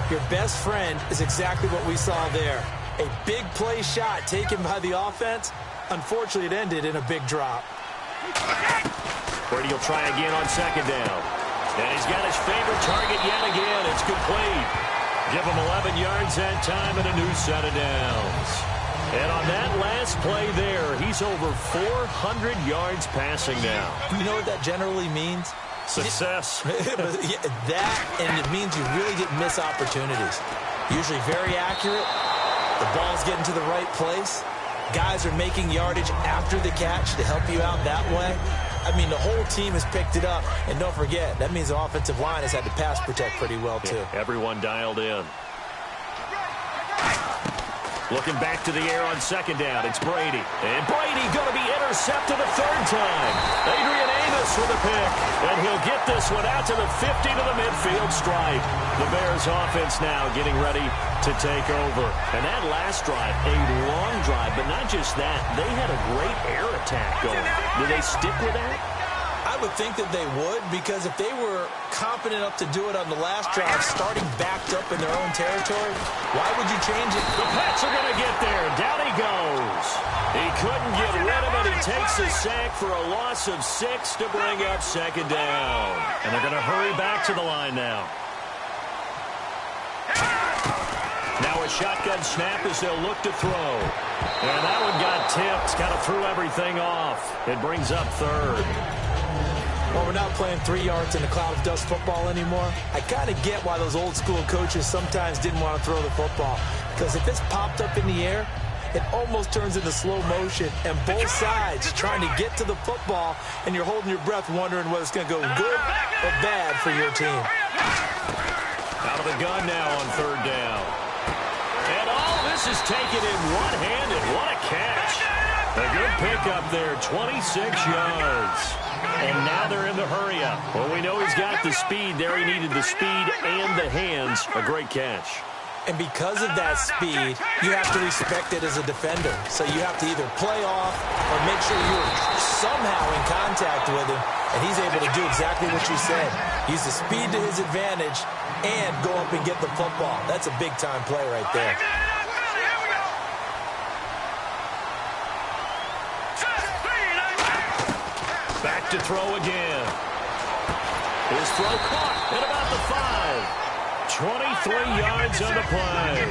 your best friend is exactly what we saw there. A big play shot taken by the offense. Unfortunately, it ended in a big drop. Brady will try again on 2nd down. And he's got his favorite target yet again. It's complete. Give him 11 yards that time and a new set of downs. And on that last play there, he's over 400 yards passing now. You know what that generally means? Success. That, and it means you really didn't miss opportunities. Usually very accurate. The ball's getting to the right place. guys are making yardage after the catch to help you out that way. I mean, the whole team has picked it up. And don't forget, that means the offensive line has had to pass protect pretty well, too. Yeah, everyone dialed in. Looking back to the air on second down, it's Brady. And Brady going to be intercepted a third time. Adrian Amos with a pick. And he'll get this one out to the 50 to the midfield stripe. The Bears offense now getting ready to take over. And that last drive, a long drive, but not just that. They had a great air attack going. Do they stick with that? I would think that they would, because if they were confident enough to do it on the last drive, starting backed up in their own territory, why would you change it? The Pats are going to get there. Down he goes. He couldn't get rid of it. He takes a sack for a loss of 6 to bring up second down. And they're going to hurry back to the line now. Now a shotgun snap as they'll look to throw. And that one got tipped. Kind of threw everything off. It brings up third. Well, we're not playing 3 yards in a cloud of dust football anymore. I kind of get why those old school coaches sometimes didn't want to throw the football. Because if it's popped up in the air, it almost turns into slow motion. And both sides trying to get to the football, and you're holding your breath wondering whether it's going to go good or bad for your team. Out of the gun now on third down. And all this is taken in one-handed. What a catch. A good pickup there, 26 yards. And now they're in the hurry-up. Well, we know he's got the speed there. He needed the speed and the hands. A great catch. And because of that speed, you have to respect it as a defender. So you have to either play off or make sure you're somehow in contact with him. And he's able to do exactly what you said. Use the speed to his advantage and go up and get the football. That's a big-time play right there. Back to throw again. His throw caught at about the 5. 23 yards on the play.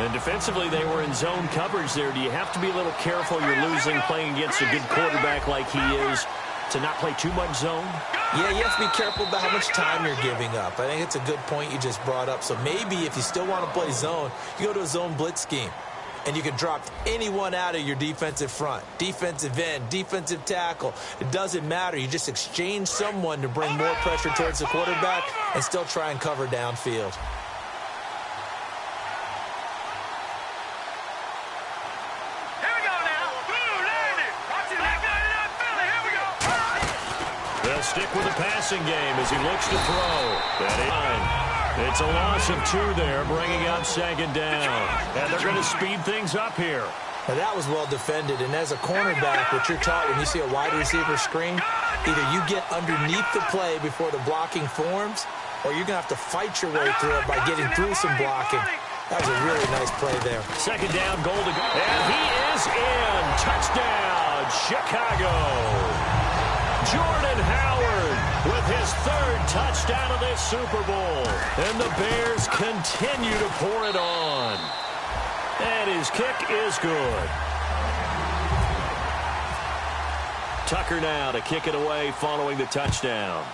And defensively, they were in zone coverage there. Do you have to be a little careful? You're losing playing against a good quarterback like he is to not play too much zone? Yeah, you have to be careful about how much time you're giving up. I think it's a good point you just brought up. So maybe if you still want to play zone, you go to a zone blitz scheme. And you can drop anyone out of your defensive front, defensive end, defensive tackle. It doesn't matter. You just exchange someone to bring more pressure towards the quarterback and still try and cover downfield. Here we go now. They'll stick with the passing game as he looks to throw. That is. It's a loss of 2 there, bringing up second down. And they're going to speed things up here. Now, that was well defended. And as a cornerback, what you're taught when you see a wide receiver screen, either you get underneath the play before the blocking forms, or you're going to have to fight your way through it by getting through some blocking. That was a really nice play there. Second down, goal to go. And he is in. Touchdown, Chicago. Jordan Howard with his 3rd touchdown of this Super Bowl. And the Bears continue to pour it on. And his kick is good. Tucker now to kick it away following the touchdown.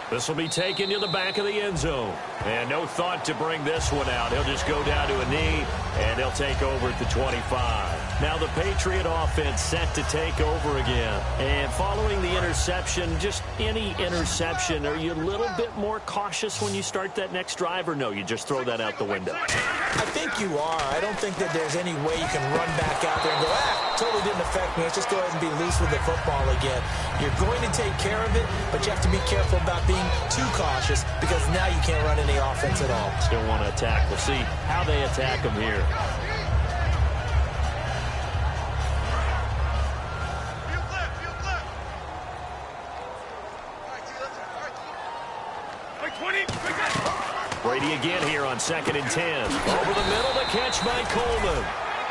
This will be taken to the back of the end zone. And no thought to bring this one out. He'll just go down to a knee, and he'll take over at the 25. Now the Patriot offense set to take over again. And following the interception, just any interception, are you a little bit more cautious when you start that next drive, or no, you just throw that out the window? I think you are. I don't think that there's any way you can run back out there and go, totally didn't affect me. Let's just go ahead and be loose with the football again. You're going to take care of it, but you have to be careful about being too cautious because now you can't run any offense at all. Still want to attack. We'll see how they attack them here. Brady again here on 2nd and 10. Over the middle, the catch by Coleman.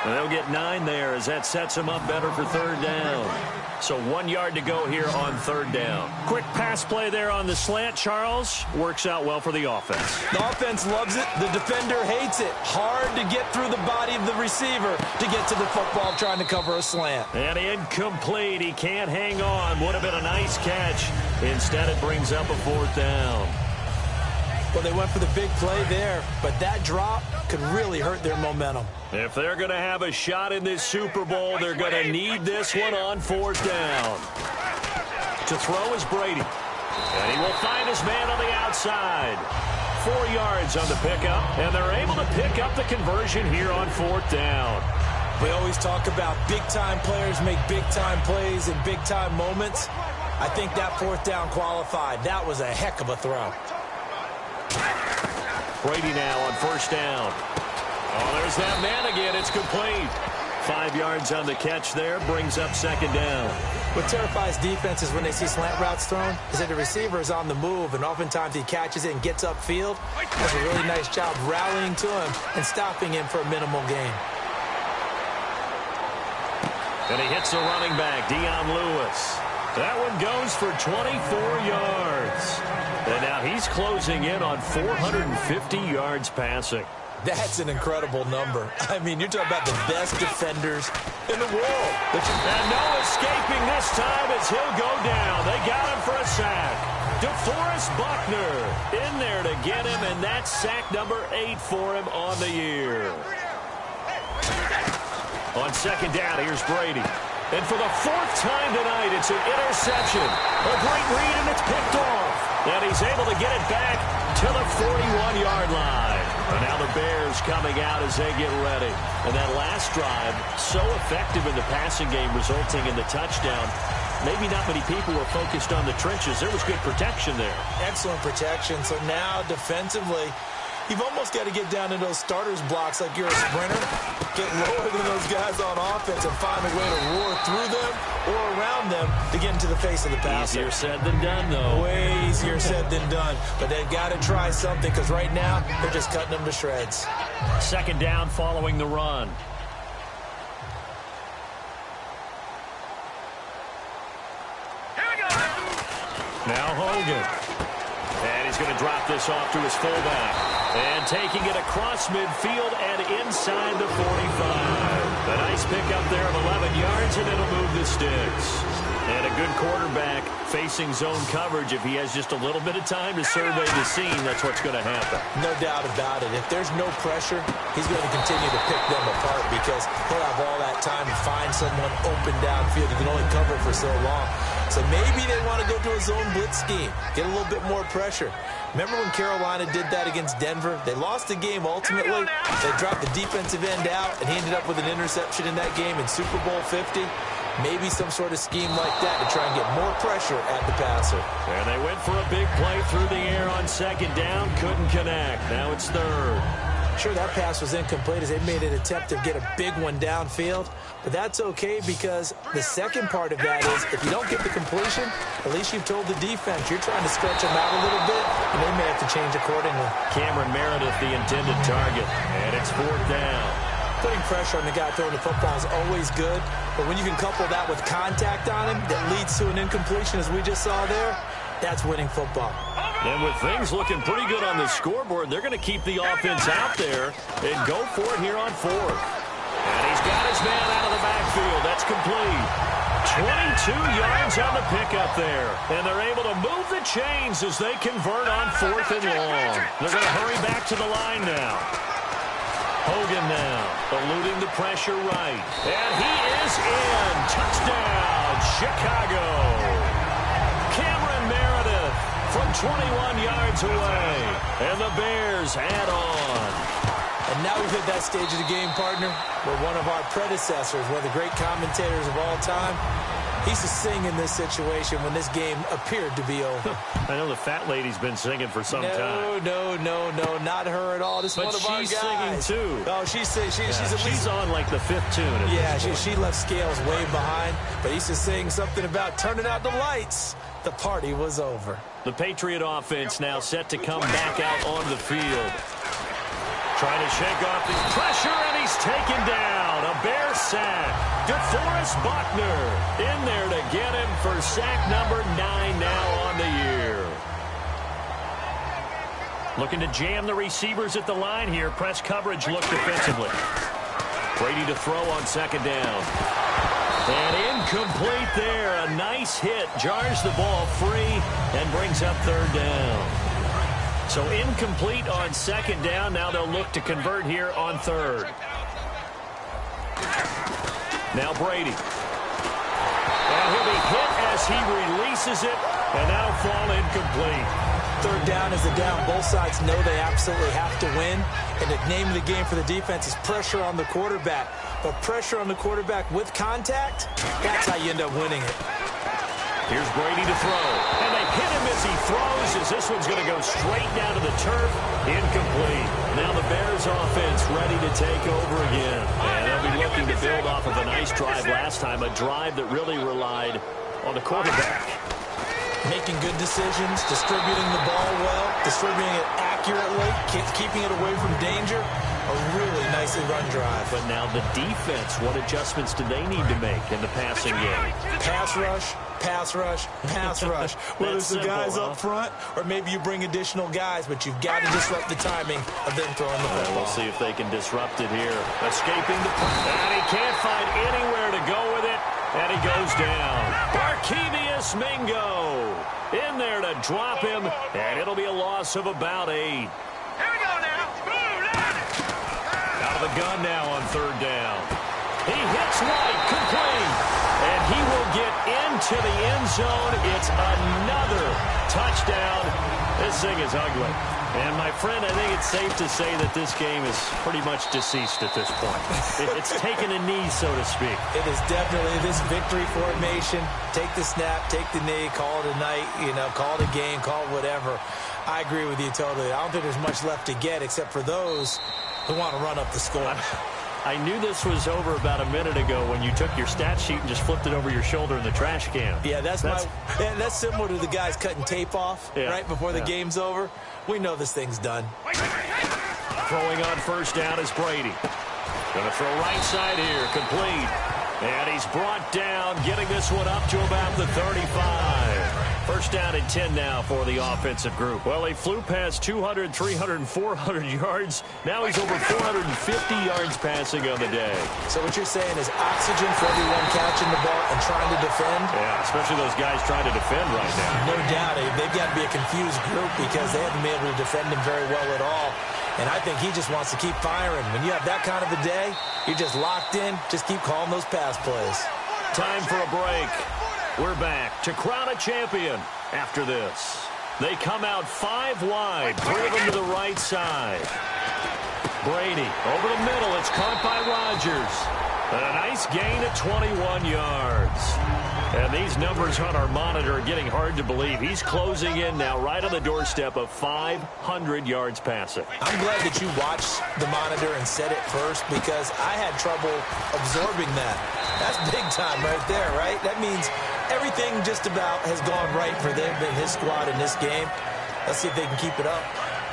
And they'll get 9 there as that sets them up better for 3rd down. So 1 yard to go here on 3rd down. Quick pass play there on the slant, Charles. Works out well for the offense. The offense loves it. The defender hates it. Hard to get through the body of the receiver to get to the football trying to cover a slant. And incomplete. He can't hang on. Would have been a nice catch. Instead, it brings up a 4th down. Well, they went for the big play there, but that drop could really hurt their momentum. If they're going to have a shot in this Super Bowl, they're going to need this one on 4th down. To throw is Brady. And he will find his man on the outside. 4 yards on the pickup, and they're able to pick up the conversion here on 4th down. We always talk about big-time players make big-time plays in big-time moments. I think that 4th down qualified. That was a heck of a throw. Brady now on 1st down. Oh, there's that man again. It's complete. 5 yards on the catch there. Brings up 2nd down. What terrifies defenses when they see slant routes thrown is that the receiver is on the move, and oftentimes he catches it and gets upfield. Does a really nice job rallying to him and stopping him for a minimal gain. And he hits the running back, Dion Lewis. That one goes for 24 yards. And now he's closing in on 450 yards passing. That's an incredible number. I mean, you're talking about the best defenders in the world. And no escaping this time as he'll go down. They got him for a sack. DeForest Buckner in there to get him, and that's sack number 8 for him on the year. On 2nd down, here's Brady. And for the 4th time tonight, it's an interception. A great read, and it's picked off. And he's able to get it back to the 41-yard line. And now the Bears coming out as they get ready. And that last drive, so effective in the passing game, resulting in the touchdown. Maybe not many people were focused on the trenches. There was good protection there. Excellent protection. So now defensively, you've almost got to get down to those starters blocks like you're a sprinter. Get lower than those guys on offense and find a way to roar through them or around them to get into the face of the passer. Easier said than done, though. Way easier said than done. But they've got to try something because right now they're just cutting them to shreds. 2nd down following the run. Here we go. Now Hogan. And he's going to drop this off to his fullback. And taking it across midfield and inside the 45. A nice pickup there of 11 yards, and it'll move the sticks. And a good quarterback facing zone coverage. If he has just a little bit of time to survey the scene, that's what's going to happen. No doubt about it. If there's no pressure, he's going to continue to pick them apart because he'll have all that time to find someone open downfield. He can only cover for so long. So maybe they want to go to a zone blitz scheme, get a little bit more pressure. Remember when Carolina did that against Denver? They lost the game ultimately. They dropped the defensive end out, and he ended up with an interception in that game in Super Bowl 50. Maybe some sort of scheme like that to try and get more pressure at the passer. And they went for a big play through the air on 2nd down. Couldn't connect. Now it's 3rd. Sure, that pass was incomplete as they made an attempt to get a big one downfield. But that's okay because the second part of that is if you don't get the completion, at least you've told the defense you're trying to stretch them out a little bit, and they may have to change accordingly. Cameron Meredith, the intended target. And it's 4th down. Putting pressure on the guy throwing the football is always good, but when you can couple that with contact on him that leads to an incompletion, as we just saw there, that's winning football. And with things looking pretty good on the scoreboard, they're going to keep the offense out there and go for it here on 4th. And he's got his man out of the backfield. That's complete. 22 yards on the pickup there. And they're able to move the chains as they convert on 4th and long. They're going to hurry back to the line now. Hogan now, eluding the pressure right. And he is in. Touchdown, Chicago. Cameron Meredith from 21 yards away. And the Bears add on. And now we've hit that stage of the game, partner, where one of our predecessors, one of the great commentators of all time, he used to sing in this situation when this game appeared to be over. I know the fat lady's been singing for some time. No, not her at all. This is one of our guys. But she's singing, too. Oh, she's on like the 5th tune. Yeah, she left Scales way behind, but he used to sing something about turning out the lights. The party was over. The Patriot offense now set to come back out on the field. Trying to shake off the pressure, and he's taken down. A Bear sack. DeForest Buckner in there to get him for sack number 9 now on the year. Looking to jam the receivers at the line here. Press coverage look defensively. Brady to throw on 2nd down. And incomplete there. A nice hit. Jars the ball free and brings up 3rd down. So incomplete on second down. Now they'll look to convert here on third. Now Brady. And he'll be hit as he releases it, and that'll fall incomplete. Third down is a down. Both sides know they absolutely have to win. And the name of the game for the defense is pressure on the quarterback. But pressure on the quarterback with contact, that's how you end up winning it. Here's Brady to throw. And they hit him as he throws, as this one's going to go straight down to the turf. Incomplete. Now the Bears offense ready to take over again. And they'll be looking to build off of a nice drive last time, a drive that really relied on the quarterback. Making good decisions, distributing the ball well, distributing it accurately, keeping it away from danger. A really nicely run drive. But now the defense, what adjustments do they need to make in the passing game? Pass rush, pass rush, pass rush. Whether it's the guys up front or maybe you bring additional guys, but you've got to disrupt the timing of them throwing the football. We'll see if they can disrupt it here. Escaping the punt. And he can't find anywhere to go with it. And he goes down. Barkevius Mingo in there to drop him. And it'll be a loss of about 8. Here we go now. Out of the gun now on third down. He hits White, complete. And he will get into the end zone. It's another touchdown. This thing is ugly. And, my friend, I think it's safe to say that this game is pretty much deceased at this point. It's taken a knee, so to speak. It is definitely this victory formation. Take the snap, take the knee, call it a night, call it a game, call it whatever. I agree with you totally. I don't think there's much left to get except for those who want to run up the score. I knew this was over about a minute ago when you took your stat sheet and just flipped it over your shoulder in the trash can. Yeah, that's similar to the guys cutting tape off right before the game's over. We know this thing's done. Throwing on first down is Brady. Going to throw right side here, complete. And he's brought down, getting this one up to about the 35. First down and 10 now for the offensive group. Well, he flew past 200, 300, 400 yards. Now he's over 450 yards passing on the day. So what you're saying is oxygen for everyone catching the ball and trying to defend? Yeah, especially those guys trying to defend right now. No doubt. They've got to be a confused group because they haven't been able to defend him very well at all. And I think he just wants to keep firing. When you have that kind of a day, you're just locked in. Just keep calling those pass plays. Time for a break. We're back to crown a champion after this. They come out 5 wide, 3 of them to the right side. Brady over the middle. It's caught by Rodgers. And a nice gain at 21 yards. And these numbers on our monitor are getting hard to believe. He's closing in now right on the doorstep of 500 yards passing. I'm glad that you watched the monitor and said it first because I had trouble absorbing that. That's big time right there, right? That means everything just about has gone right for them and his squad in this game. Let's see if they can keep it up.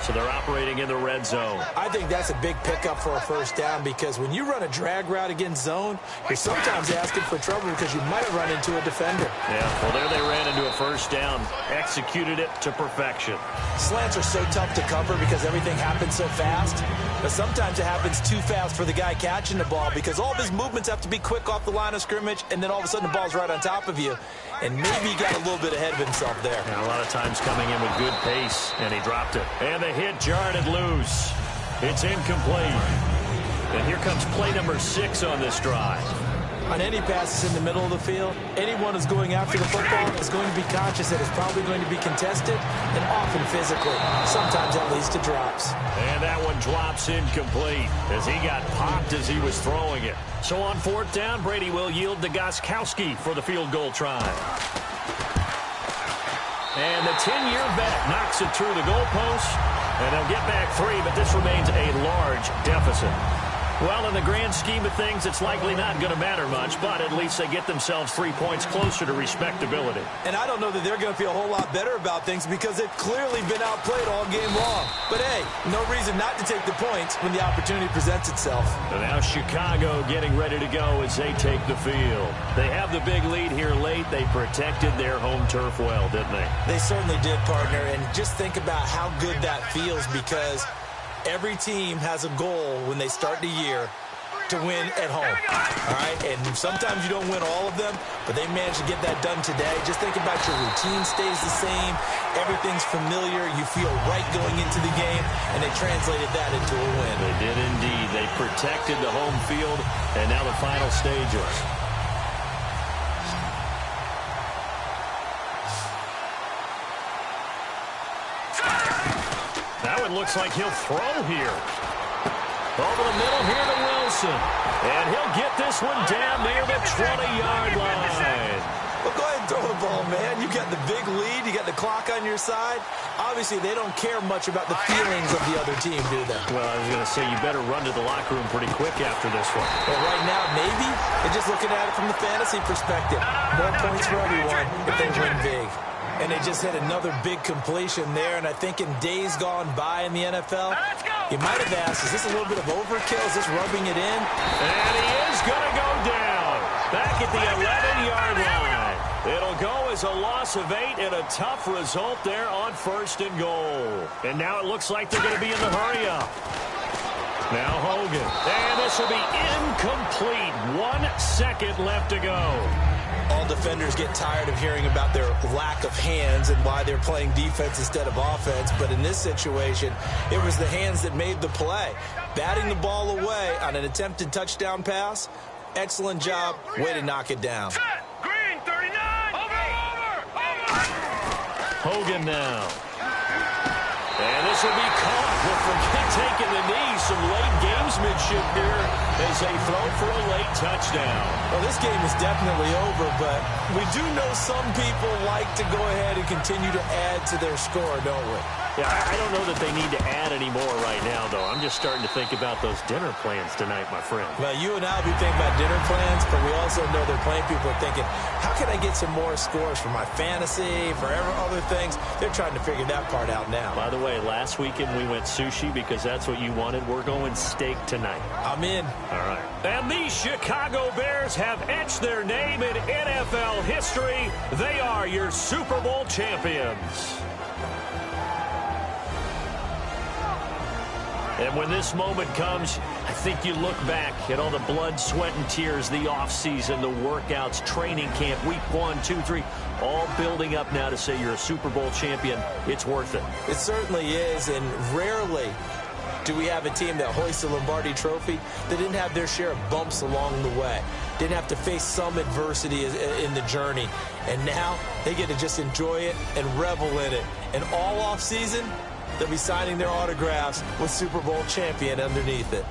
So they're operating in the red zone. I think that's a big pickup for a first down because when you run a drag route against zone, you're sometimes asking for trouble because you might have run into a defender. Yeah, well, there they ran into a first down. Executed it to perfection. Slants are so tough to cover because everything happens so fast. But sometimes it happens too fast for the guy catching the ball because all of his movements have to be quick off the line of scrimmage, and then all of a sudden the ball's right on top of you. And maybe he got a little bit ahead of himself there. Yeah, a lot of times coming in with good pace, and he dropped it. And the hit jarred it loose. It's incomplete. And here comes play number 6 on this drive. On any passes in the middle of the field, anyone who's going after the football is going to be conscious that it's probably going to be contested and often physically. Sometimes that leads to drops. And that one drops incomplete as he got popped as he was throwing it. So on 4th down, Brady will yield to Gostkowski for the field goal try. And the 10-year vet knocks it through the goalpost. And they'll get back 3, but this remains a large deficit. Well, in the grand scheme of things, it's likely not going to matter much, but at least they get themselves 3 points closer to respectability. And I don't know that they're going to feel a whole lot better about things because they've clearly been outplayed all game long. But, hey, no reason not to take the points when the opportunity presents itself. And now Chicago getting ready to go as they take the field. They have the big lead here late. They protected their home turf well, didn't they? They certainly did, partner. And just think about how good that feels because every team has a goal when they start the year, to win at home. All right, and sometimes you don't win all of them, but they managed to get that done today. Just think about your routine stays the same. Everything's familiar. You feel right going into the game, and they translated that into a win. They did indeed. They protected the home field, and now the final stages. Now it looks like he'll throw here. Over the middle here to Wilson. And he'll get this one down near the 20-yard line. Well, go ahead and throw the ball, man. You got the big lead. You got the clock on your side. Obviously, they don't care much about the feelings of the other team, do they? Well, I was going to say, you better run to the locker room pretty quick after this one. Well, right now, maybe. They're just looking at it from the fantasy perspective. More points for everyone if they win big. And they just had another big completion there. And I think in days gone by in the NFL, you might have asked, is this a little bit of overkill? Is this rubbing it in? And he is going to go down back at the 11-yard line. It'll go as a loss of 8 and a tough result there on 1st and goal. And now it looks like they're going to be in the hurry-up. Now Hogan. And this will be incomplete. 1 second left to go. All defenders get tired of hearing about their lack of hands and why they're playing defense instead of offense. But in this situation, it was the hands that made the play. Batting the ball away on an attempted touchdown pass. Excellent job. Way to knock it down. Green, 39. Over. Hogan now. And this will be caught. Well, forget taking the knee. Some late gamesmanship here as they throw for a late touchdown. Well, this game is definitely over, but we do know some people like to go ahead and continue to add to their score, don't we? Yeah, I don't know that they need to add any more right now, though. I'm just starting to think about those dinner plans tonight, my friend. Well, you and I will be thinking about dinner plans, but we also know they're playing people are thinking, how can I get some more scores for my fantasy, for other things? They're trying to figure that part out now. By the way, last weekend we went sushi because that's what you wanted. We're going steak tonight. I'm in. All right. And the Chicago Bears have etched their name in NFL history. They are your Super Bowl champions. And when this moment comes, I think you look back at all the blood, sweat, and tears, the offseason, the workouts, training camp, week 1, 2, 3, all building up now to say you're a Super Bowl champion. It's worth it. It certainly is, and rarely do we have a team that hoists a Lombardi trophy that didn't have their share of bumps along the way, didn't have to face some adversity in the journey, and now they get to just enjoy it and revel in it. And all offseason, they'll be signing their autographs with Super Bowl champion underneath it.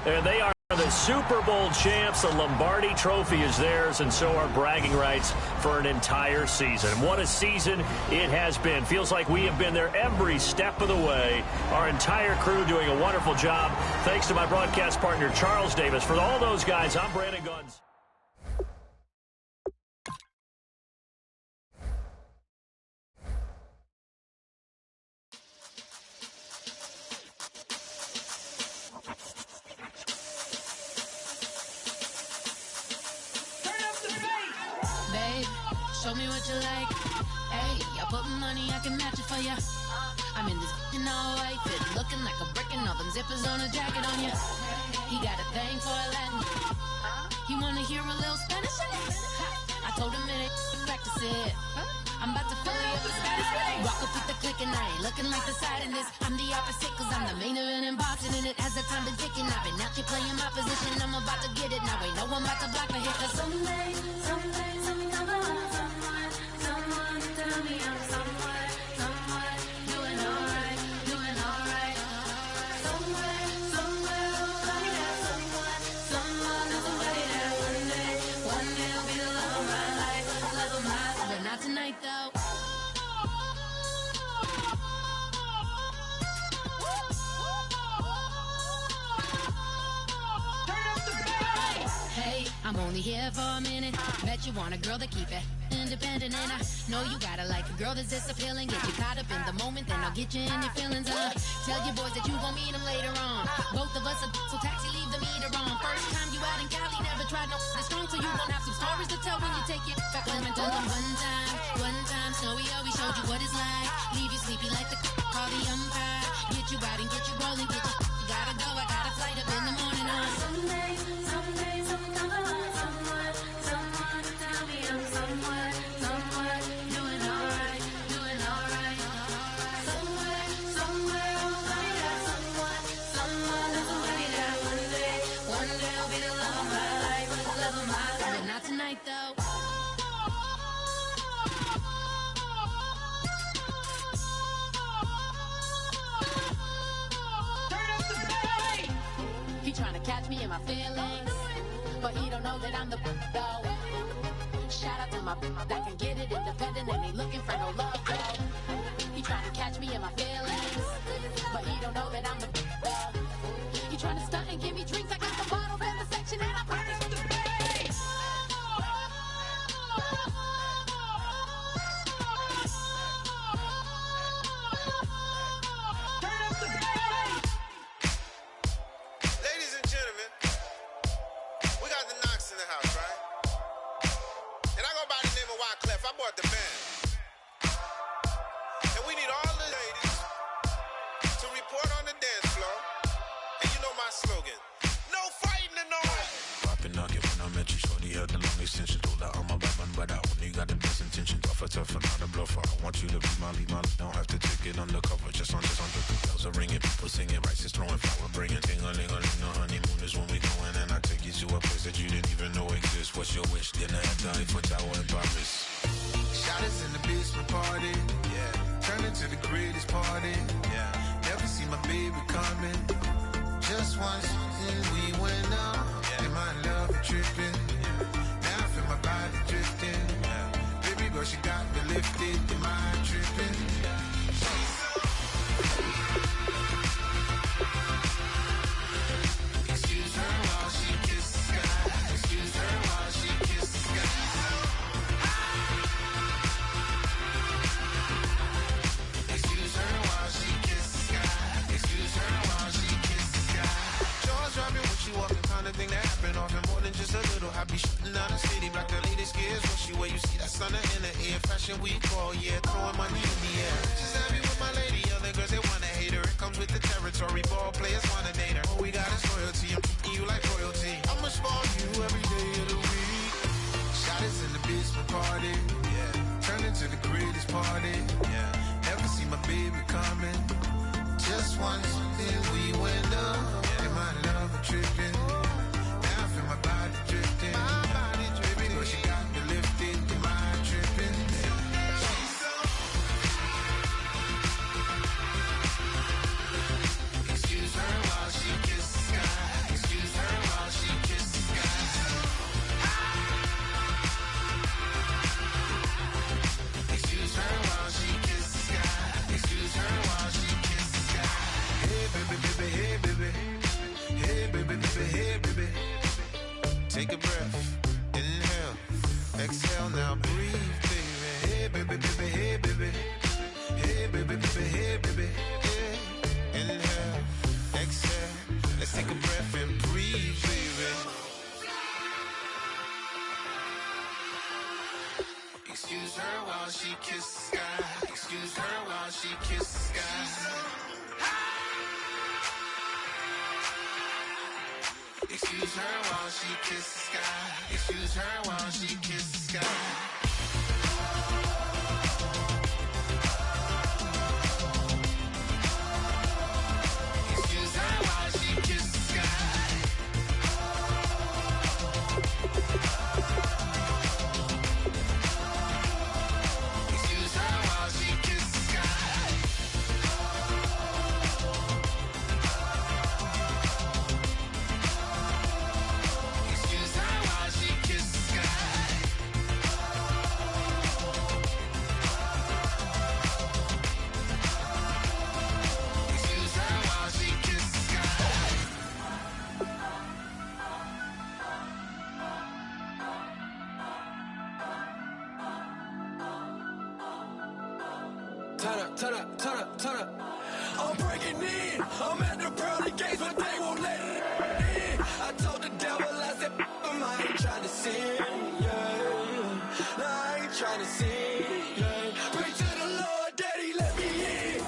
And they are the Super Bowl champs. The Lombardi trophy is theirs, and so are bragging rights for an entire season. What a season it has been. Feels like we have been there every step of the way. Our entire crew doing a wonderful job. Thanks to my broadcast partner, Charles Davis. For all those guys, I'm Brandon Guns. Show me what you like. Hey, I put money, I can match it for ya. I'm in this all white fit, looking like a brick and all them zippers on a jacket on ya. He got a thing for a Latin. He wanna hear a little Spanish? I told him it ain't practice it. I'm about to fill you up with Spanish. Rock up with the click and I ain't looking like the side in this. I'm the opposite cause I'm the main event in boxing and it has the time been ticking. I've been out here playing my position. I'm about to get it now. Ain't no one about to block a hit cause someday I'm gonna someone tell me I'm someone doing alright. Somewhere, somebody that someone is somebody that one day will be the love of my life, but not tonight though. Hey, I'm only here for a minute. Bet you want a girl to keep it independent, and I know you gotta like a girl that's this appealing. Get you caught up in the moment, then I'll get you in your feelings. Tell your boys that you gon' meet them later on. Both of us are so taxi, leave the meter on. First time you out in Cali, never tried no this strong, so you gon' have some stories to tell when you take it back home and tell them one time, Snowy always showed you what it's like. Leave you sleepy like the call the umpire. Get you you out and get you rolling, get you gotta go. I got a flight up in the morning. Someday, someone to tell me I'm somewhere doing alright. Somewhere somebody got someone that's somebody that one day I'll be the love of my life, but not tonight though. He tryna catch me in my feelings, but he don't know that I'm the though. Shout out to my that can get it independent and ain't looking for no love though. He tryna catch me in my feelings, but he don't know that I'm the though. He tryna stunt and give me drinks. I got the bottles in the section and I promise the bass. Turn up the bass. Ladies and gentlemen, we got the Knox in the house, right? And I go by the name of Wyclef. I bought the band. And we need all the ladies to report on the dance floor. And you know my slogan, no fighting in no way. Poppin' nugget when I met you, shorty had the long extension. Told her I'm a weapon, but I only got the best intention. Tougher, not a bluffer. I want you to be my lead, don't have to take it undercover. Just on the bells are ringing, people singing, rices throwing, flower bringing. Ting-a-ling-a-ling, the honeymoon is when we going, and I take you to a place that you didn't even know exists. What's your wish? Dinner at the Eiffel Tower in Paris. Shot us in the basement party, yeah. Turn into the greatest party, yeah. Never see my baby coming. Just once, and we went up, yeah. And my love tripping, yeah. Now I feel my body drifting, yeah. Baby girl, she got me lifted, am I tripping? Yeah. Excuse her while she kisses the sky. Excuse her while she kisses the sky. Excuse her while she kisses the sky. Excuse her while she kisses the sky. Jaws dropping when she walking, kind of thing that happen often more than just a little. I be shutting down the city, black the latest gears. When she wear, you see that sun in the air. Fashion week all year, throwing money in the air. She's happy with my lady, other girls they wanna hate her. It comes with the territory, ball players wanna date her. All we got is loyalty, I'm treating you like royalty. I'ma spoil you every day of the week. Shot us in the basement party, yeah. Turn into the greatest party, yeah. Never see my baby coming. Just once, then we went up, yeah. And my love tripping. Now I feel my body drifting. My body drifting. Baby girl, she got me lifted. Am I tripping? Excuse her while she kisses the sky. Excuse her while she kisses the sky. Excuse her while she kisses the sky. Excuse her while she kisses the sky. Hey baby, baby, hey baby. Hey baby, baby, hey baby. Take a breath, inhale, exhale, now breathe, baby. Hey baby, baby, hey baby. Hey baby, baby, hey baby. Hey, inhale, exhale. Let's take a breath and breathe, baby. Excuse her while she kisses the sky. Excuse her while she kisses the sky. Excuse her while she kisses the sky. Excuse her while she kisses the sky. Excuse her while she kisses the sky. Excuse her while she kisses the sky. Excuse her while she kisses the sky. Excuse her while she kisses the sky. Turn up, turn up, turn up, turn up. I'm breaking in. I'm at the pearly gates, but they won't let it in. I told the devil, I said, I ain't trying to sin, yeah. No, I ain't trying to sin, yeah. Pray to the Lord, Daddy, let me in.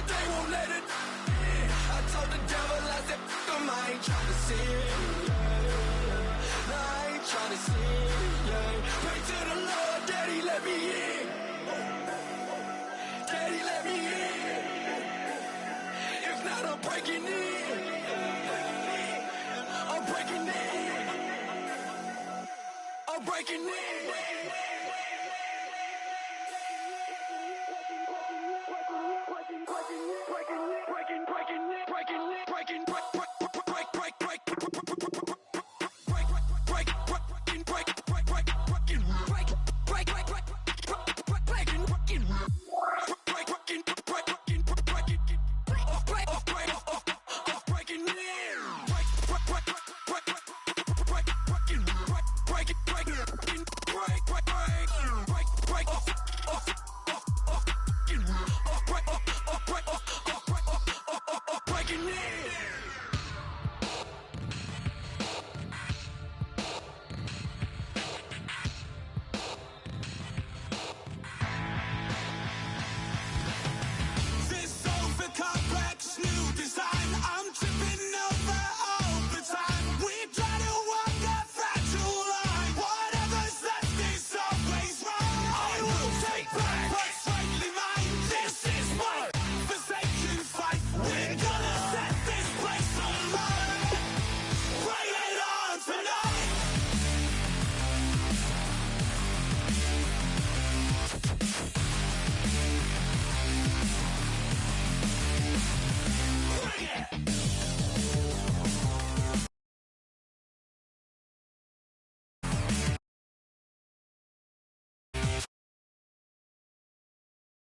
but they won't let it in. I told the devil, I said, I ain't trying to sin. No, I ain't trying to sin. Pray to the Lord, Daddy, let me in. Daddy, let me in. If not, I'm breaking in.